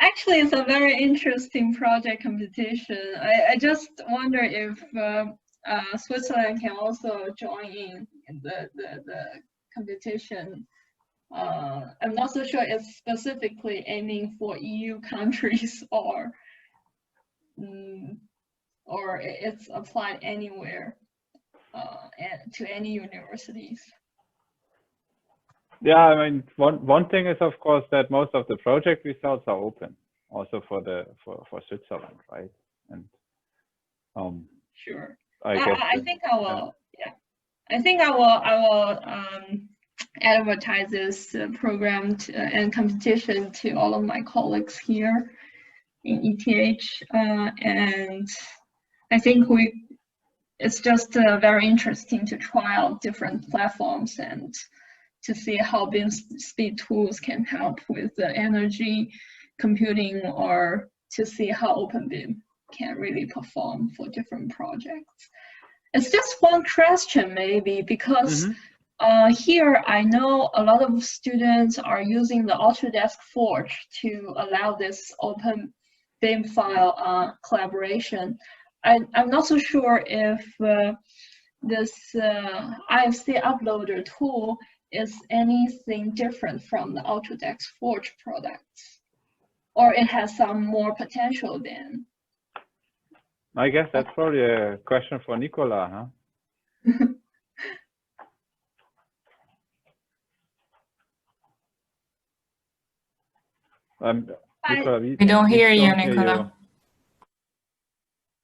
Actually, it's a very interesting project competition. I just wonder if Switzerland can also join in the competition. I'm not so sure it's specifically aiming for EU countries or it's applied anywhere to any universities. Yeah, I mean, one thing is, of course, that most of the project results are open, also for Switzerland, right? And sure. I think I will. Yeah, I think I will advertise this program and competition to all of my colleagues here in ETH, and I think it's just very interesting to try out different platforms and to see how Bim Speed tools can help with the energy computing, or to see how OpenBIM can really perform for different projects. It's just one question maybe, because here I know a lot of students are using the Autodesk Forge to allow this open BIM file collaboration. I'm not so sure if this Ifc Uploader tool is anything different from the Autodesk Forge products, or it has some more potential than. I guess that's probably a question for Nicola, huh? Nicola, we don't hear you, Nicola.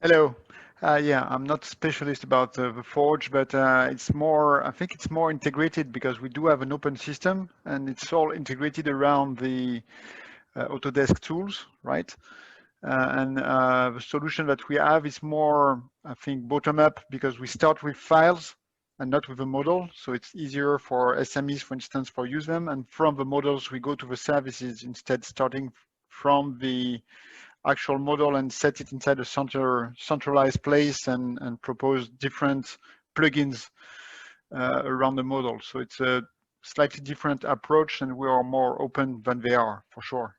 Hello. Yeah, I'm not a specialist about the Forge, but it's more, I think it's more integrated because we do have an open system and it's all integrated around the Autodesk tools, right? And the solution that we have is more, I think, bottom up, because we start with files and not with a model. So it's easier for SMEs, for instance, for use them. And from the models, we go to the services instead, starting from the actual model and set it inside a centralized place and propose different plugins around the model. So it's a slightly different approach, and we are more open than they are, for sure.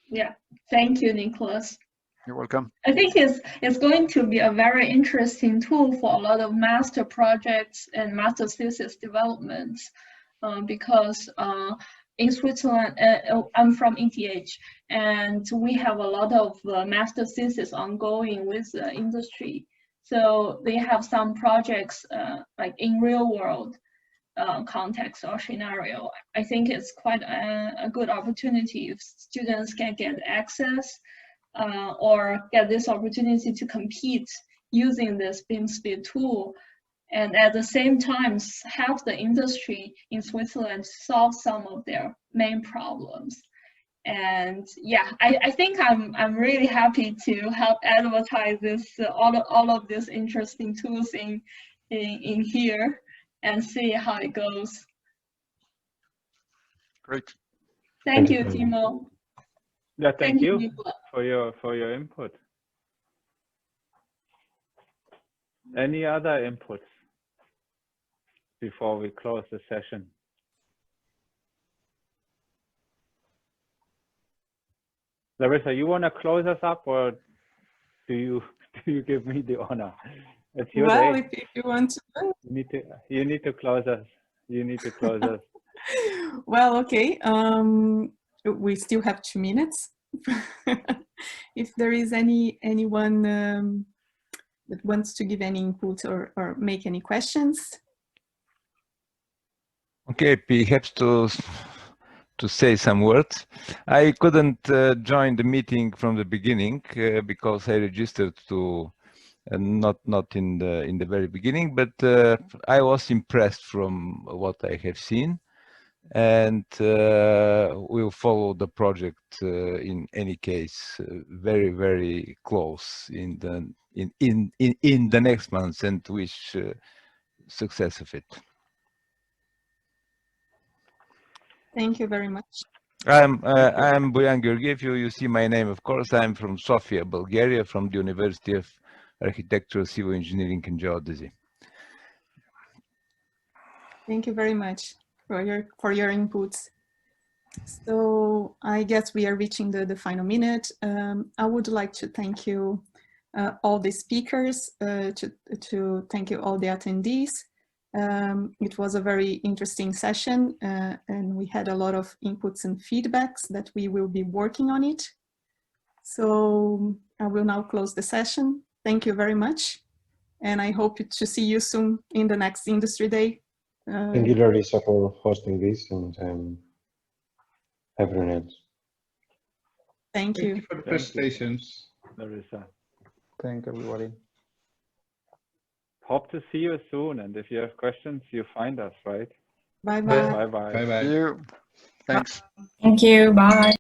Yeah, thank you, Nicholas. You're welcome. I think it's going to be a very interesting tool for a lot of master projects and master thesis developments, because in Switzerland, I'm from ETH, and we have a lot of master thesis ongoing with the industry. So they have some projects like in real world context or scenario. I think it's quite a good opportunity if students can get access or get this opportunity to compete using this Bim Speed tool, and at the same time help the industry in Switzerland solve some of their main problems. And yeah, I think I'm really happy to help advertise this all of these interesting tools in here and see how it goes. Great. Thank you, Timo. Yeah, thank you Nicola. for your input. Any other inputs before we close the session? Larissa, you want to close us up, or do you give me the honor? It's your day. If you want to. You need to close us. You need to close us. Well, okay. We still have 2 minutes. If there is anyone that wants to give any input or make any questions. Okay, perhaps to say some words. I couldn't join the meeting from the beginning because I registered to not in the very beginning, but I was impressed from what I have seen, and we'll follow the project in any case very close in the next months, and wish success of it. Thank you very much. I'm Boyan Georgiev. You see my name, of course. I'm from Sofia, Bulgaria, from the University of Architecture, Civil Engineering and Geodesy. Thank you very much for your inputs. So I guess we are reaching the final minute. I would like to thank you all the speakers, to thank you all the attendees. It was a very interesting session, and we had a lot of inputs and feedbacks that we will be working on it. So I will now close the session. Thank you very much, and I hope to see you soon in the next Industry Day. Thank you, Larissa, for hosting this, and everyone else. Thank you. Thank you for the presentations, Larissa. Thank everybody. Hope to see you soon, and if you have questions, you find us, right? Bye-bye. Bye-bye. Bye-bye. Thank you. Thanks. Thank you. Bye.